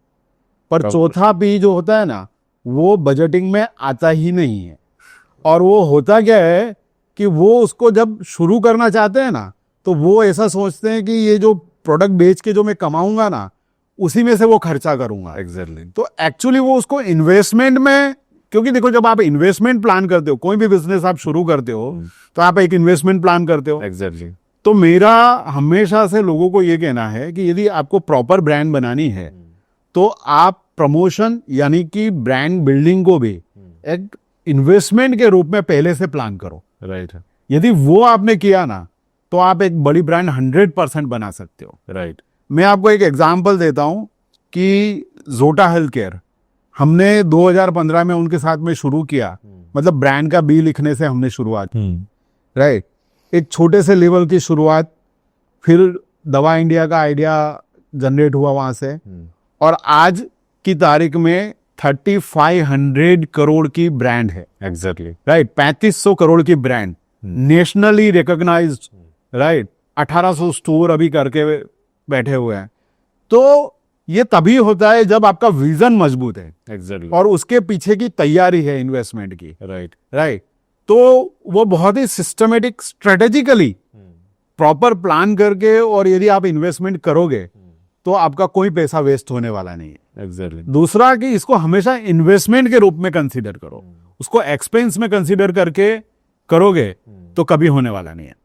पर चौथा P जो होता है ना, वो बजटिंग में आता ही नहीं है। और वो होता क्या है कि वो उसको जब शुरू करना चाहते हैं ना, तो वो ऐसा सोचते हैं कि ये जो प्रोडक्ट बेच के जो मैं कमाऊंगा ना, उसी में से वो खर्चा करूंगा। एग्जैक्टली। तो एक्चुअली वो उसको इन्वेस्टमेंट में, क्योंकि देखो जब आप इन्वेस्टमेंट प्लान करते हो, कोई भी बिजनेस आप शुरू करते हो, तो आप एक इन्वेस्टमेंट प्लान करते हो। एग्जैक्टली। तो मेरा हमेशा से लोगों को ये कहना है कि यदि आपको प्रॉपर ब्रांड बनानी है, तो आप प्रमोशन यानी कि ब्रांड बिल्डिंग को भी एक इन्वेस्टमेंट के रूप में पहले से प्लान करो। राइट। यदि वो आपने किया ना, तो आप एक बड़ी ब्रांड 100% बना सकते हो। राइट। मैं आपको एक एग्जांपल देता हूं कि जोटा हेल्थ केयर, हमने 2015 में उनके साथ में शुरू किया। मतलब ब्रांड का बी लिखने से हमने शुरुआत की, राइट। एक छोटे से लेवल की शुरुआत, फिर दवा इंडिया का आइडिया जनरेट हुआ वहां से, और आज की तारीख में 3500 करोड़ की ब्रांड है। एग्जैक्टली। राइट। 3500 करोड़ की brand, nationally recognised, right. 1800 store अभी करके बैठे हुए हैं। तो ये तभी होता है जब आपका विजन मजबूत है। एग्जैक्टली। और उसके पीछे की तैयारी है इन्वेस्टमेंट की। राइट। राइट। तो वो बहुत ही सिस्टमेटिक, स्ट्रेटेजिकली प्रॉपर प्लान करके, और यदि आप इन्वेस्टमेंट करोगे तो आपका कोई पैसा वेस्ट होने वाला नहीं है। एग्जैक्टली। दूसरा कि इसको हमेशा इन्वेस्टमेंट के रूप में कंसीडर करो, उसको एक्सपेंस में कंसीडर करके करोगे तो कभी होने वाला नहीं है।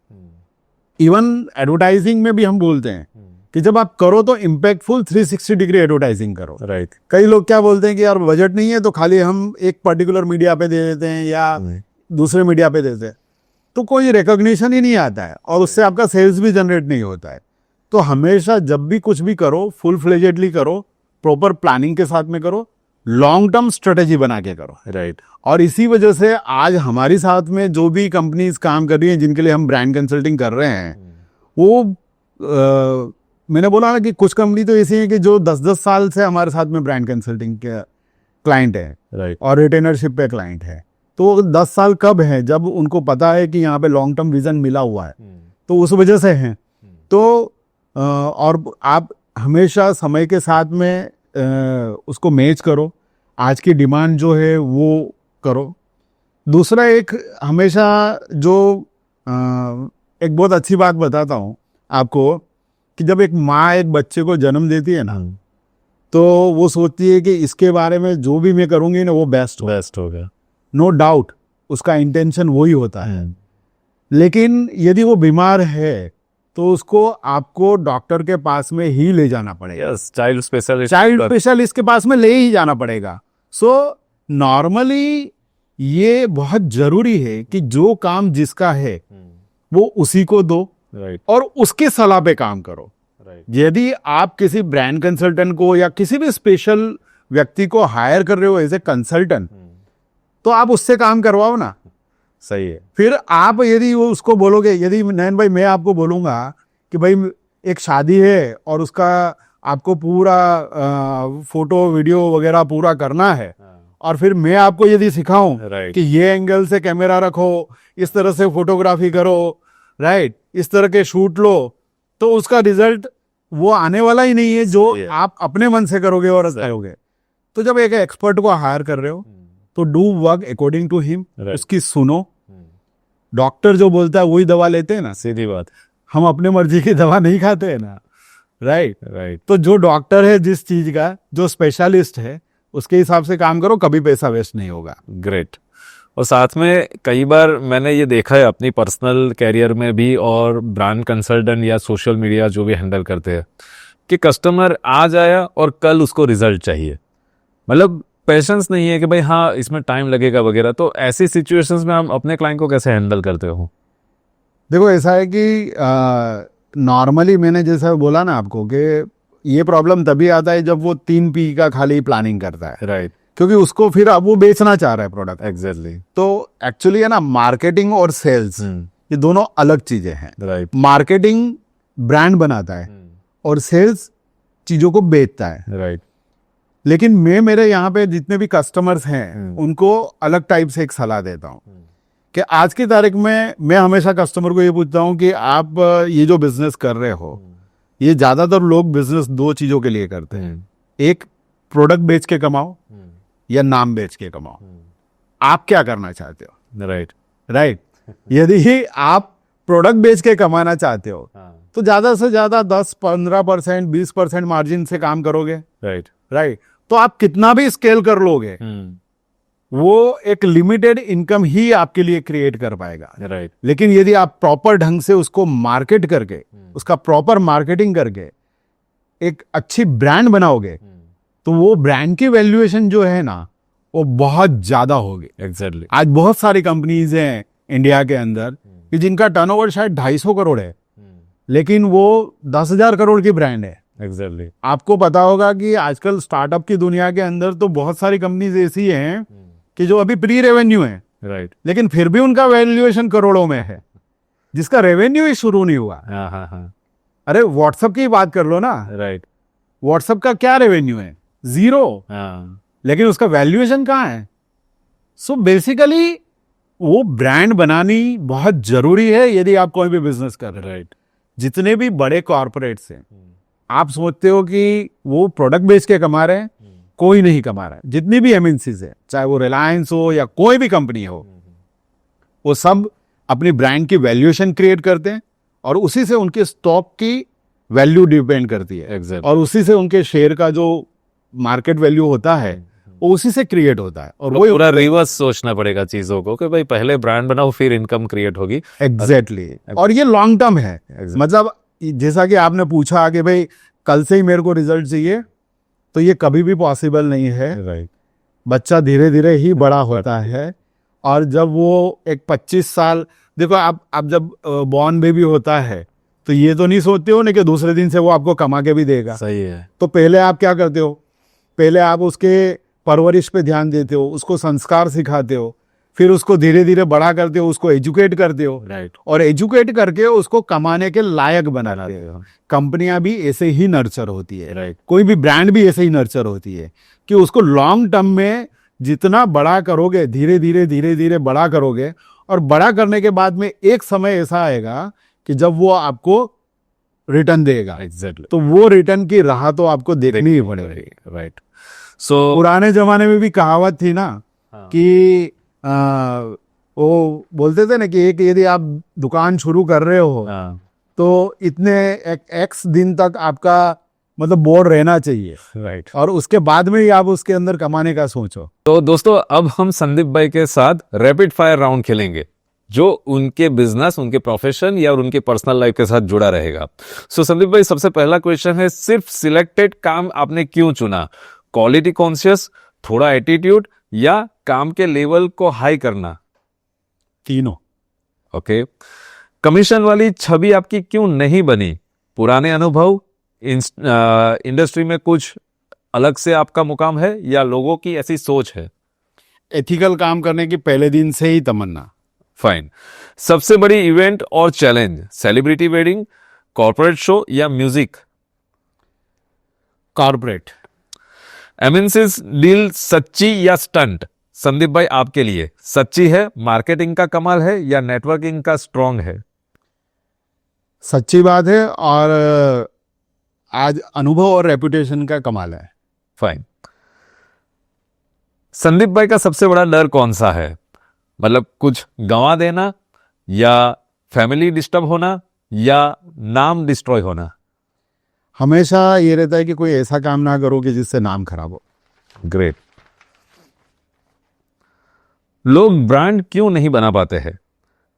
इवन एडवर्टाइजिंग में भी हम बोलते हैं कि जब आप करो तो इम्पैक्टफुल 360 डिग्री एडवर्टाइजिंग करो। राइट। कई लोग क्या बोलते हैं कि यार बजट नहीं है तो खाली हम एक पर्टिकुलर मीडिया पे दे देते हैं या दूसरे मीडिया पे देते हैं, तो कोई रिकॉग्निशन ही नहीं आता है, और उससे आपका सेल्स भी जनरेट नहीं होता है। तो हमेशा जब भी कुछ भी करो, फुल फ्लेजेडली करो, प्रॉपर प्लानिंग के साथ में करो, लॉन्ग टर्म स्ट्रेटेजी बना के करो। राइट। और इसी वजह से आज हमारी साथ में जो भी कंपनीज काम कर रही हैं, जिनके लिए हम ब्रांड कंसल्टिंग कर रहे हैं, वो मैंने बोला ना कि कुछ कंपनी तो ऐसी है कि जो 10-10 साल से हमारे साथ में ब्रांड कंसल्टिंग के क्लाइंट है, राइट। और रिटेनरशिप पे क्लाइंट है। तो 10 साल कब है, जब उनको पता है कि यहाँ पे लॉन्ग टर्म विजन मिला हुआ है, तो उस वजह से हैं। तो और आप हमेशा समय के साथ में उसको मैच करो, आज की डिमांड जो है वो करो। दूसरा एक हमेशा जो एक बहुत अच्छी बात बताता हूँ आपको, कि जब एक माँ एक बच्चे को जन्म देती है ना, तो वो सोचती है कि इसके बारे में जो भी मैं करूँगी ना वो बेस्ट होगा। नो डाउट उसका इंटेंशन वही होता है। लेकिन यदि वो बीमार है तो उसको आपको डॉक्टर के पास में ही ले जाना पड़ेगा। चाइल्ड स्पेशलिस्ट के पास में ले ही जाना पड़ेगा। सो नॉर्मली ये बहुत जरूरी है कि जो काम जिसका है वो उसी को दो, और उसके सलाह पे काम करो। यदि आप किसी ब्रांड कंसल्टेंट को या किसी भी स्पेशल व्यक्ति को हायर कर रहे हो एज ए कंसल्टेंट, तो आप उससे काम करवाओ ना। सही है। फिर आप यदि वो उसको बोलोगे, यदि नयन भाई मैं आपको बोलूंगा कि भाई एक शादी है और उसका आपको पूरा फोटो वीडियो वगैरह पूरा करना है, और फिर मैं आपको यदि सिखाऊं कि ये एंगल से कैमरा रखो, इस तरह से फोटोग्राफी करो, राइट, इस तरह के शूट लो, तो उसका रिजल्ट वो आने वाला ही नहीं है जो आप अपने मन से करोगे और करोगे। तो जब एक एक्सपर्ट को हायर कर रहे हो तो do work according to him, उसकी सुनो। डॉक्टर जो बोलता है वही दवा लेते हैं ना, सीधी बात। हम अपने मर्जी की दवा नहीं खाते हैं ना, राइट। तो जो डॉक्टर है जिस चीज का, जो स्पेशलिस्ट है, उसके हिसाब से काम करो, कभी पैसा वेस्ट नहीं होगा। ग्रेट। और साथ में कई बार मैंने ये देखा है अपनी पर्सनल कैरियर में भी, और ब्रांड कंसल्टेंट या सोशल मीडिया जो भी हैंडल करते हैं, कि कस्टमर आज आया और कल उसको रिजल्ट चाहिए, मतलब पेशेंस नहीं है कि भाई हाँ इसमें टाइम लगेगा वगैरह। तो ऐसी सिचुएशंस में हम अपने क्लाइंट को कैसे हैंडल करते हो? देखो ऐसा है कि नॉर्मली मैंने जैसा बोला ना आपको कि ये प्रॉब्लम तभी आता है जब वो 3P का खाली प्लानिंग करता है, राइट। क्योंकि उसको फिर अब वो बेचना चाह रहा है प्रोडक्ट। एग्जैक्टली। तो एक्चुअली है ना, मार्केटिंग और सेल्स ये दोनों अलग चीजें हैं। राइट। मार्केटिंग ब्रांड बनाता है और सेल्स चीजों को बेचता है, राइट। लेकिन मैं मेरे यहाँ पे जितने भी कस्टमर्स हैं उनको अलग टाइप से एक सलाह देता हूँ कि आज की तारीख में मैं हमेशा कस्टमर को ये पूछता हूँ कि आप ये जो बिजनेस कर रहे हो, ये ज्यादातर लोग बिजनेस दो चीजों के लिए करते हैं, एक प्रोडक्ट बेच के कमाओ या नाम बेच के कमाओ। आप क्या करना चाहते हो? राइट। यदि आप प्रोडक्ट बेच के कमाना चाहते हो तो ज्यादा से ज्यादा 10-15%, 20% मार्जिन से काम करोगे, राइट। तो आप कितना भी स्केल कर लोगे, वो एक लिमिटेड इनकम ही आपके लिए क्रिएट कर पाएगा, राइट। लेकिन यदि आप प्रॉपर ढंग से उसको मार्केट करके, उसका प्रॉपर मार्केटिंग करके एक अच्छी ब्रांड बनाओगे, तो वो ब्रांड की वैल्यूएशन जो है ना वो बहुत ज्यादा होगी। एग्जैक्टली। आज बहुत सारी कंपनीज हैं इंडिया के अंदर कि जिनका टर्नओवर शायद 250 करोड़ है, लेकिन वो 10,000 करोड़ की ब्रांड है। एग्जैक्टली। आपको पता होगा कि आजकल स्टार्टअप की दुनिया के अंदर तो बहुत सारी कंपनीज ऐसी हैं कि जो अभी प्री रेवेन्यू है, राइट, लेकिन फिर भी उनका वैल्यूएशन करोड़ों में है, जिसका रेवेन्यू ही शुरू नहीं हुआ। हाँ। अरे व्हाट्सएप की बात कर लो ना, राइट। व्हाट्सएप का क्या रेवेन्यू है? 0। हाँ। लेकिन उसका वैल्यूएशन कहाँ है? सो बेसिकली वो ब्रांड बनानी बहुत जरूरी है यदि आप कोई भी बिजनेस कर रहे हैं। राइट। जितने भी बड़े कॉर्पोरेट्स हैं, आप सोचते हो कि वो प्रोडक्ट बेच के कमा रहे हैं, कोई नहीं कमा रहा है। जितनी भी एमएनसीज है, चाहे वो रिलायंस हो या कोई भी कंपनी हो, वो सब अपनी ब्रांड की वैल्यूएशन क्रिएट करते हैं और उसी से उनके स्टॉक की वैल्यू डिपेंड करती है। Exactly. और उसी से उनके शेयर का जो मार्केट वैल्यू होता है वो उसी से क्रिएट होता है। और वो पूरा रिवर्स सोचना पड़ेगा चीजों को कि भाई पहले ब्रांड बनाओ फिर इनकम क्रिएट होगी। एग्जैक्टली। और ये लॉन्ग टर्म है। मतलब जैसा कि आपने पूछा कि भाई कल से ही मेरे को रिजल्ट चाहिए, तो ये कभी भी पॉसिबल नहीं है। राइट। बच्चा धीरे धीरे ही बड़ा होता है, और जब वो एक 25 साल, देखो आप जब बॉर्न बेबी होता है तो ये तो नहीं सोचते हो ना कि दूसरे दिन से वो आपको कमा के भी देगा। सही है। तो पहले आप क्या करते हो? पहले आप उसके परवरिश पे ध्यान देते हो, उसको संस्कार सिखाते हो, फिर उसको धीरे धीरे बड़ा करते हो, उसको एजुकेट करते हो। राइट। और एजुकेट करके उसको कमाने के लायक बनाते हो। कंपनियां भी ऐसे ही नर्चर होती है। राइट। कोई भी ब्रांड भी ऐसे ही नर्चर होती है कि उसको लॉन्ग टर्म में जितना बड़ा करोगे, धीरे धीरे धीरे धीरे बड़ा करोगे, और बड़ा करने के बाद में एक समय ऐसा आएगा कि जब वो आपको रिटर्न देगा। एग्जैक्टली, तो वो रिटर्न की राह तो आपको देखनी ही पड़ेगी। राइट। सो पुराने जमाने में भी कहावत थी ना कि वो बोलते थे ना कि एक यदि आप दुकान शुरू कर रहे हो तो इतने एक्स दिन तक आपका मतलब बोर रहना चाहिए, राइट। और उसके बाद में ही आप उसके अंदर कमाने का सोचो। तो दोस्तों, अब हम संदीप भाई के साथ रैपिड फायर राउंड खेलेंगे, जो उनके बिजनेस, उनके प्रोफेशन या उनके पर्सनल लाइफ के साथ जुड़ा रहेगा। सो संदीप भाई, सबसे पहला क्वेश्चन है, सिर्फ सिलेक्टेड काम आपने क्यों चुना? क्वालिटी कॉन्शियस, थोड़ा एटीट्यूड, या काम के लेवल को हाई करना? तीनों। ओके। कमीशन वाली छवि आपकी क्यों नहीं बनी? पुराने अनुभव, इंडस्ट्री में कुछ अलग से आपका मुकाम है, या लोगों की ऐसी सोच है? एथिकल काम करने की पहले दिन से ही तमन्ना। फाइन। सबसे बड़ी इवेंट और challenge, celebrity wedding, corporate show, या म्यूजिक? कॉर्पोरेट। एमएनसीज डील सच्ची या स्टंट? संदीप भाई, आपके लिए सच्ची है, मार्केटिंग का कमाल है, या नेटवर्किंग का स्ट्रांग है? सच्ची बात है, और आज अनुभव और रेपुटेशन का कमाल है। फाइन। संदीप भाई का सबसे बड़ा डर कौन सा है? मतलब कुछ गंवा देना, या फैमिली डिस्टर्ब होना, या नाम डिस्ट्रॉय होना? हमेशा ये रहता है कि कोई ऐसा काम ना करो कि जिससे नाम खराब हो। ग्रेट। लोग ब्रांड क्यों नहीं बना पाते हैं?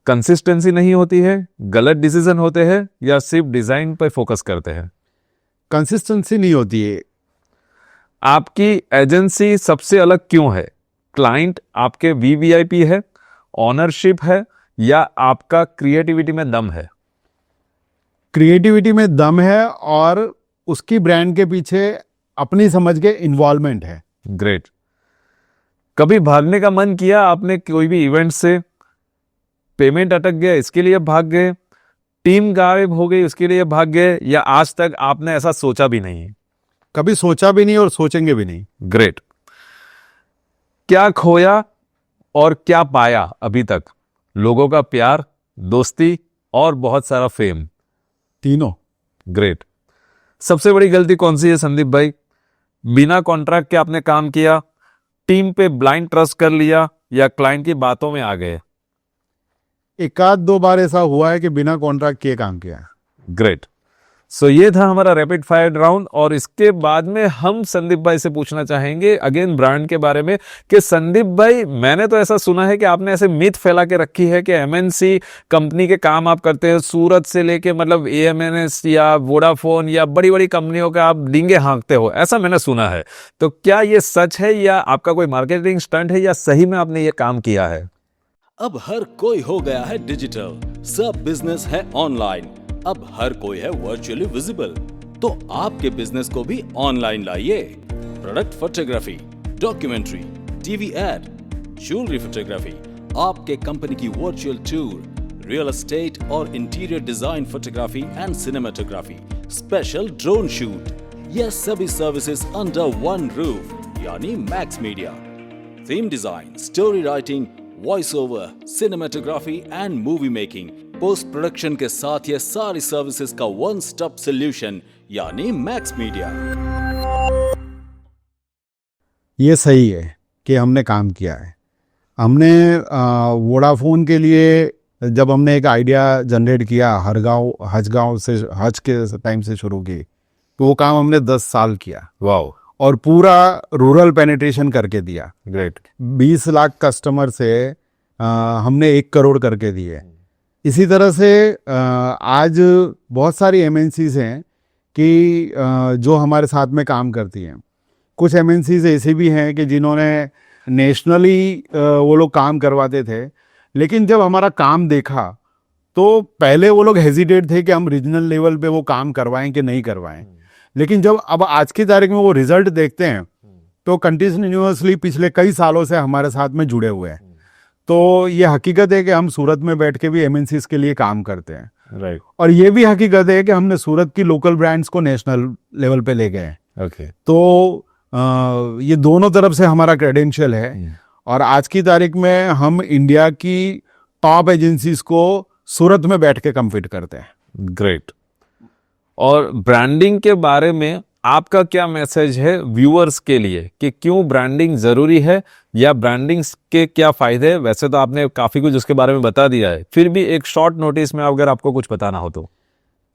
कंसिस्टेंसी नहीं होती है, गलत डिसीजन होते हैं, या सिर्फ डिजाइन पर फोकस करते हैं? कंसिस्टेंसी नहीं होती है। आपकी एजेंसी सबसे अलग क्यों है? क्लाइंट आपके वीवीआईपी है, ऑनरशिप है, या आपका क्रिएटिविटी में दम है? क्रिएटिविटी में दम है, और उसकी ब्रांड के पीछे अपनी समझ के इन्वॉल्वमेंट है। ग्रेट। कभी भागने का मन किया आपने कोई भी इवेंट से? पेमेंट अटक गया इसके लिए भाग गए, टीम गायब हो गई उसके लिए भाग गए, या आज तक आपने ऐसा सोचा भी नहीं? कभी सोचा भी नहीं और सोचेंगे भी नहीं। ग्रेट। क्या खोया और क्या पाया अभी तक? लोगों का प्यार, दोस्ती, और बहुत सारा फेम? तीनों। ग्रेट। सबसे बड़ी गलती कौन सी है संदीप भाई? बिना कॉन्ट्रैक्ट के आपने काम किया, टीम पे ब्लाइंड ट्रस्ट कर लिया, या क्लाइंट की बातों में आ गए? एक आध दो बार ऐसा हुआ है कि बिना कॉन्ट्रैक्ट किए काम किया। ग्रेट। सो ये था हमारा रैपिड फायर राउंड, और इसके बाद में हम संदीप भाई से पूछना चाहेंगे अगेन ब्रांड के बारे में कि संदीप भाई, मैंने तो ऐसा सुना है कि आपने ऐसे मिथ फैला के रखी है कि एमएनसी कंपनी के काम आप करते हैं, सूरत से लेके मतलब एएमएनएस या वोडाफोन या बड़ी बड़ी कंपनियों का आप डींगे हाँकते हो, ऐसा मैंने सुना है। तो क्या ये सच है, या आपका कोई मार्केटिंग स्टंट है, या सही में आपने ये काम किया है? अब हर कोई हो गया है डिजिटल, सब बिजनेस है ऑनलाइन, अब हर कोई है वर्चुअली विजिबल। तो आपके बिजनेस को भी ऑनलाइन लाइए। Product photography, documentary, TV ad, jewellery photography, आपके कंपनी की वर्चुअल टूर, रियल एस्टेट और interior design photography and cinematography, special drone shoot, ये सभी सर्विसेज अंडर वन रूफ, यानी max media. Theme design, story writing, voice over, cinematography and movie making, post production के साथ ये सारी सर्विसेज का वन स्टॉप सॉल्यूशन, यानी मैक्स मीडिया। ये सही है कि हमने काम किया है। हमने वोडाफोन के लिए जब हमने एक आइडिया जनरेट किया, हजगांव से, हज के टाइम से शुरू की, तो वो काम हमने 10 साल किया। वाओ। और पूरा रूरल पेनिट्रेशन करके दिया। ग्रेट। 20 लाख कस्टमर से हमने 1 करोड़ करके दिए। इसी तरह से आज बहुत सारी एमएनसीज हैं कि जो हमारे साथ में काम करती हैं। कुछ एमएनसीज ऐसे भी हैं कि जिन्होंने नेशनली वो लोग काम करवाते थे, लेकिन जब हमारा काम देखा तो पहले वो लोग हेजिटेट थे कि हम रीजनल लेवल पे वो काम करवाएं कि नहीं करवाएं। लेकिन जब अब आज की तारीख में वो रिजल्ट देखते हैं तो कंटिन्यूअसली पिछले कई सालों से हमारे साथ में जुड़े हुए हैं। तो ये हकीकत है कि हम सूरत में बैठ के भी एमएनसीज के लिए काम करते हैं। राइट। और ये भी हकीकत है कि हमने सूरत की लोकल ब्रांड्स को नेशनल लेवल पे ले गए। ओके। तो ये दोनों तरफ से हमारा क्रेडेंशियल है और आज की तारीख में हम इंडिया की टॉप एजेंसीज को सूरत में बैठ के कम्पीट करते हैं। ग्रेट। और ब्रांडिंग के बारे में आपका क्या मैसेज है व्यूअर्स के लिए कि क्यों ब्रांडिंग जरूरी है या ब्रांडिंग के क्या फायदे हैं? वैसे तो आपने काफी कुछ उसके बारे में बता दिया है, फिर भी एक शॉर्ट नोटिस में अगर आपको कुछ बताना हो तो।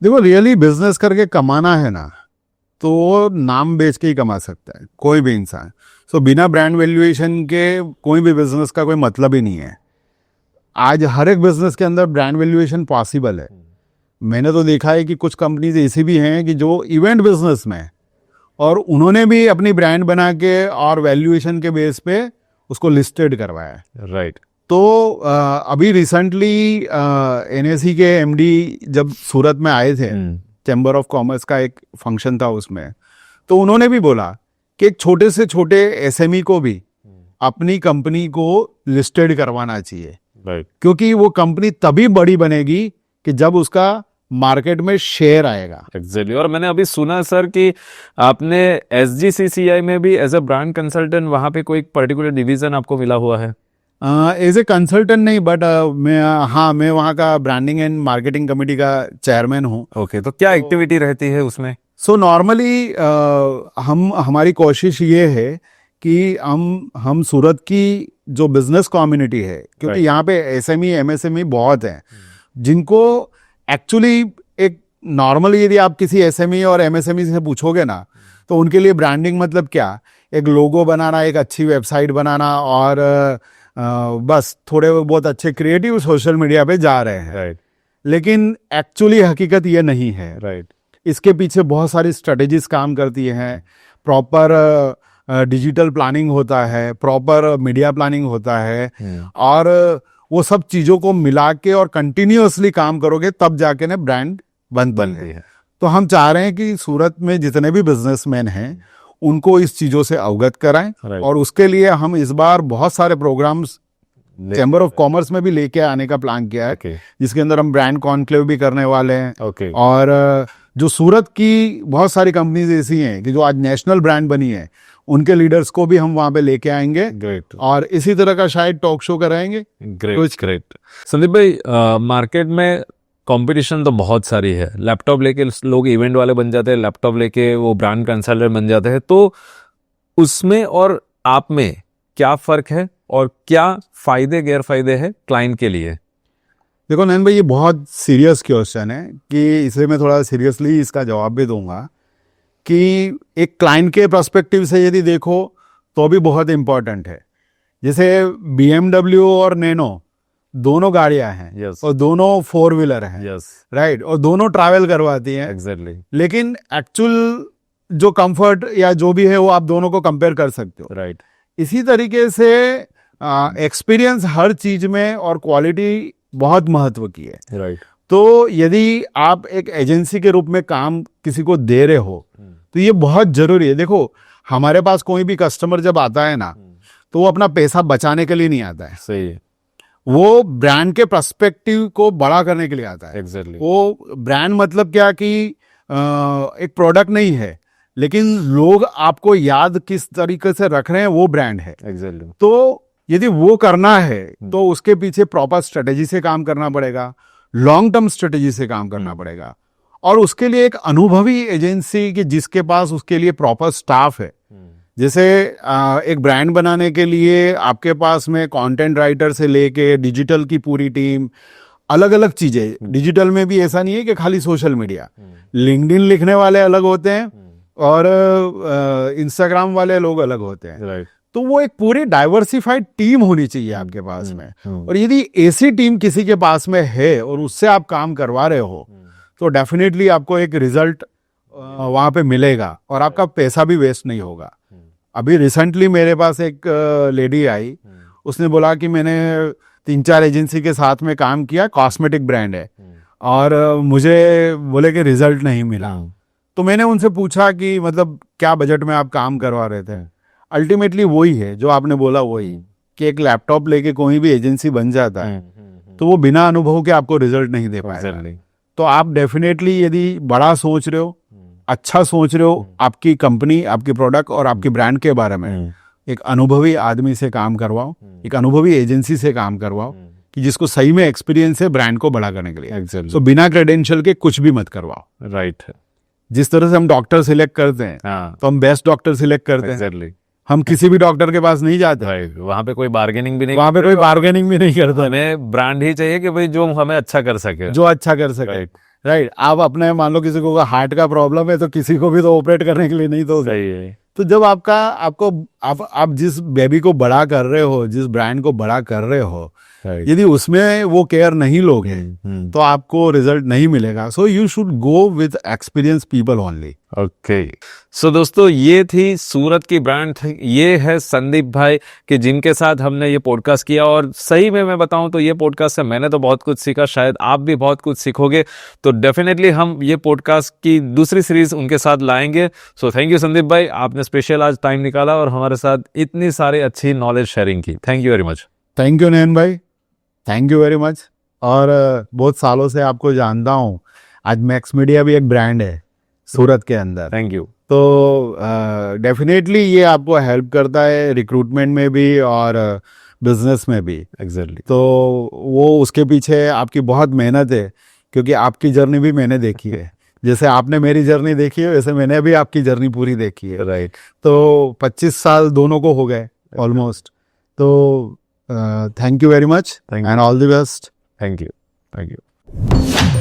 देखो, रियली बिजनेस करके कमाना है ना, तो वो नाम बेच के ही कमा सकता है कोई भी इंसान। सो बिना ब्रांड वैल्यूएशन के कोई भी बिजनेस का कोई मतलब ही नहीं है। आज हर एक बिजनेस के अंदर ब्रांड वैल्यूएशन पॉसिबल है। मैंने तो देखा है कि कुछ कंपनीज ऐसी भी हैं कि जो इवेंट बिजनेस में है और उन्होंने भी अपनी ब्रांड बना के और वैल्यूएशन के बेस पे उसको लिस्टेड करवाया है। राइट। तो अभी रिसेंटली एनएसी के एमडी जब सूरत में आए थे, चैम्बर ऑफ कॉमर्स का एक फंक्शन था उसमें, तो उन्होंने भी बोला कि एक छोटे से छोटे एसएमई को भी अपनी कंपनी को लिस्टेड करवाना चाहिए। राइट। क्योंकि वो कंपनी तभी बड़ी बनेगी कि जब उसका मार्केट में शेयर आएगा। एग्जैक्टली। और मैंने अभी सुना सर कि आपने SGCCI में भी एज अ ब्रांड कंसल्टेंट वहां पे कोई पर्टिकुलर डिवीजन आपको मिला हुआ है? एज ए कंसल्टेंट नहीं, बट मैं वहाँ का ब्रांडिंग एंड मार्केटिंग कमेटी का चेयरमैन हूँ। ओके। तो क्या एक्टिविटी रहती है उसमें? सो नॉर्मली हमारी कोशिश ये है कि हम सूरत की जो बिजनेस कम्युनिटी है, क्योंकि यहाँ पे SME MSME बहुत हैं जिनको एक्चुअली एक नॉर्मली यदि आप किसी SME और MSME से पूछोगे ना, तो उनके लिए ब्रांडिंग मतलब क्या, एक लोगो बनाना, एक अच्छी वेबसाइट बनाना और बस थोड़े बहुत अच्छे क्रिएटिव सोशल मीडिया पे जा रहे हैं। राइट। लेकिन एक्चुअली हकीकत ये नहीं है। राइट। इसके पीछे बहुत सारी स्ट्रेटेजीज काम करती हैं। प्रॉपर डिजिटल प्लानिंग होता है, प्रॉपर मीडिया प्लानिंग होता है और वो सब चीज़ों को मिला के और कंटिन्यूअसली काम करोगे तब जाके ना ब्रांड बनती है। तो हम चाह रहे हैं कि सूरत में जितने भी बिजनेसमैन हैं उनको इस चीज़ों से अवगत कराएं और उसके लिए हम इस बार बहुत सारे प्रोग्राम्स चैम्बर ऑफ कॉमर्स में भी लेके आने का प्लान किया है, जिसके अंदर हम ब्रांड कॉन्क्लेव भी करने वाले हैं। और जो सूरत की बहुत सारी कंपनीज ऐसी हैं कि जो आज नेशनल ब्रांड बनी है, उनके लीडर्स को भी हम वहां पे लेके आएंगे। ग्रेट। और इसी तरह का शायद टॉक शो कराएंगे। ग्रेट। ग्रेट। संदीप भाई, मार्केट में कंपटीशन तो बहुत सारी है। लैपटॉप लेके लोग इवेंट वाले बन जाते हैं, लैपटॉप लेके वो ब्रांड कंसल्टेंट बन जाते हैं। तो उसमें और आप में क्या फर्क है और क्या फायदे गैर फायदे हैं क्लाइंट के लिए? देखो नयन भाई, ये बहुत सीरियस क्वेश्चन है कि इसे मैं थोड़ा सीरियसली इसका जवाब भी दूंगा कि एक क्लाइंट के पर्सपेक्टिव से यदि देखो तो भी बहुत इम्पोर्टेंट है। जैसे BMW और नैनो दोनों गाड़ियां हैं। Yes. और दोनों 4 व्हीलर हैं। Yes. राइट। और दोनों ट्रैवल करवाती हैं। एग्जैक्टली। लेकिन एक्चुअल जो कंफर्ट या जो भी है वो आप दोनों को कंपेयर कर सकते हो। राइट। इसी तरीके से एक्सपीरियंस हर चीज में और क्वालिटी बहुत महत्व की है। राइट। तो यदि आप एक एजेंसी के रूप में काम किसी को दे रहे हो तो ये बहुत जरूरी है। देखो, हमारे पास कोई भी कस्टमर जब आता है ना, तो वो अपना पैसा बचाने के लिए नहीं आता है। सही है। वो ब्रांड के पर्सपेक्टिव को बड़ा करने के लिए आता है। एग्जैक्टली। वो ब्रांड मतलब क्या कि एक प्रोडक्ट नहीं है, लेकिन लोग आपको याद किस तरीके से रख रहे हैं वो ब्रांड है। एग्जैक्टली। तो यदि वो करना है तो उसके पीछे प्रॉपर स्ट्रेटेजी से काम करना पड़ेगा, लॉन्ग टर्म स्ट्रेटेजी से काम करना पड़ेगा और उसके लिए एक अनुभवी एजेंसी की जिसके पास उसके लिए प्रॉपर स्टाफ है। जैसे एक ब्रांड बनाने के लिए आपके पास में कंटेंट राइटर से लेके डिजिटल की पूरी टीम, अलग अलग चीजें। डिजिटल में भी ऐसा नहीं है कि खाली सोशल मीडिया, लिंक्डइन लिखने वाले अलग होते हैं और इंस्टाग्राम वाले लोग अलग होते हैं। राइट। तो वो एक पूरी डाइवर्सिफाइड टीम होनी चाहिए आपके पास में। और यदि ऐसी टीम किसी के पास में है और उससे आप काम करवा रहे हो तो डेफिनेटली आपको एक रिजल्ट वहां पे मिलेगा और आपका पैसा भी वेस्ट नहीं होगा। अभी रिसेंटली मेरे पास एक लेडी आई, उसने बोला कि मैंने 3-4 एजेंसी के साथ में काम किया, कॉस्मेटिक ब्रांड है, और मुझे बोले कि रिजल्ट नहीं मिला। तो मैंने उनसे पूछा कि मतलब क्या बजट में आप काम करवा रहे थे। अल्टीमेटली वही है जो आपने बोला, वही कि एक लैपटॉप लेके कोई भी एजेंसी बन जाता है तो वो बिना अनुभव के आपको रिजल्ट नहीं दे पाएगा। तो आप डेफिनेटली यदि बड़ा सोच रहे हो, अच्छा सोच रहे हो आपकी कंपनी, आपकी प्रोडक्ट और आपकी ब्रांड के बारे में, एक अनुभवी आदमी से काम करवाओ, एक अनुभवी एजेंसी से काम करवाओ कि जिसको सही में एक्सपीरियंस है ब्रांड को बड़ा करने के लिए। Exactly. सो बिना क्रेडेंशियल के कुछ भी मत करवाओ। राइट है। जिस तरह से हम डॉक्टर सिलेक्ट करते हैं हाँ, तो हम बेस्ट डॉक्टर सिलेक्ट करते हैं। एग्जैक्टली, हम किसी भी डॉक्टर के पास नहीं जाते, राइट। वहाँ पे कोई बार्गेनिंग भी नहीं, वहां पे कोई बार्गेनिंग भी नहीं करता, हमें ब्रांड ही चाहिए कि भाई जो हमें अच्छा कर सके। जो अच्छा कर सके। Right, right. आप अपने मान लो किसी को हार्ट का प्रॉब्लम है तो किसी को भी तो ऑपरेट करने के लिए नहीं तो सही है। तो जब आप जिस बेबी को बड़ा कर रहे हो, जिस ब्रांड को बड़ा कर रहे हो, राइट। यदि उसमें वो केयर नहीं लोगे तो आपको रिजल्ट नहीं मिलेगा। So you should go with experience people only. Okay, so दोस्तों ये थी सूरत की ब्रांड, ये है संदीप भाई कि जिनके साथ हमने ये पॉडकास्ट किया। और सही में मैं बताऊं तो ये पॉडकास्ट से मैंने तो बहुत कुछ सीखा, शायद आप भी बहुत कुछ सीखोगे। तो डेफिनेटली हम ये पॉडकास्ट की दूसरी सीरीज उनके साथ लाएंगे। सो थैंक यू संदीप भाई, आपने स्पेशल आज टाइम निकाला और हमारे साथ इतनी सारी अच्छी नॉलेज शेयरिंग की। Thank you very much. Thank you Nayan भाई, थैंक यू वेरी मच। और बहुत सालों से आपको जानता हूँ, आज मैक्स मीडिया भी एक ब्रांड है सूरत के अंदर। Thank you. तो डेफिनेटली ये आपको हेल्प करता है रिक्रूटमेंट में भी और बिजनेस में भी। एग्जैक्टली। तो वो उसके पीछे आपकी बहुत मेहनत है, क्योंकि आपकी जर्नी भी मैंने देखी है। जैसे आपने मेरी जर्नी देखी है वैसे मैंने भी आपकी जर्नी पूरी देखी है। राइट। तो 25 साल दोनों को हो गए ऑलमोस्ट। तो thank you very much Thank you. And all the best. Thank you. Thank you.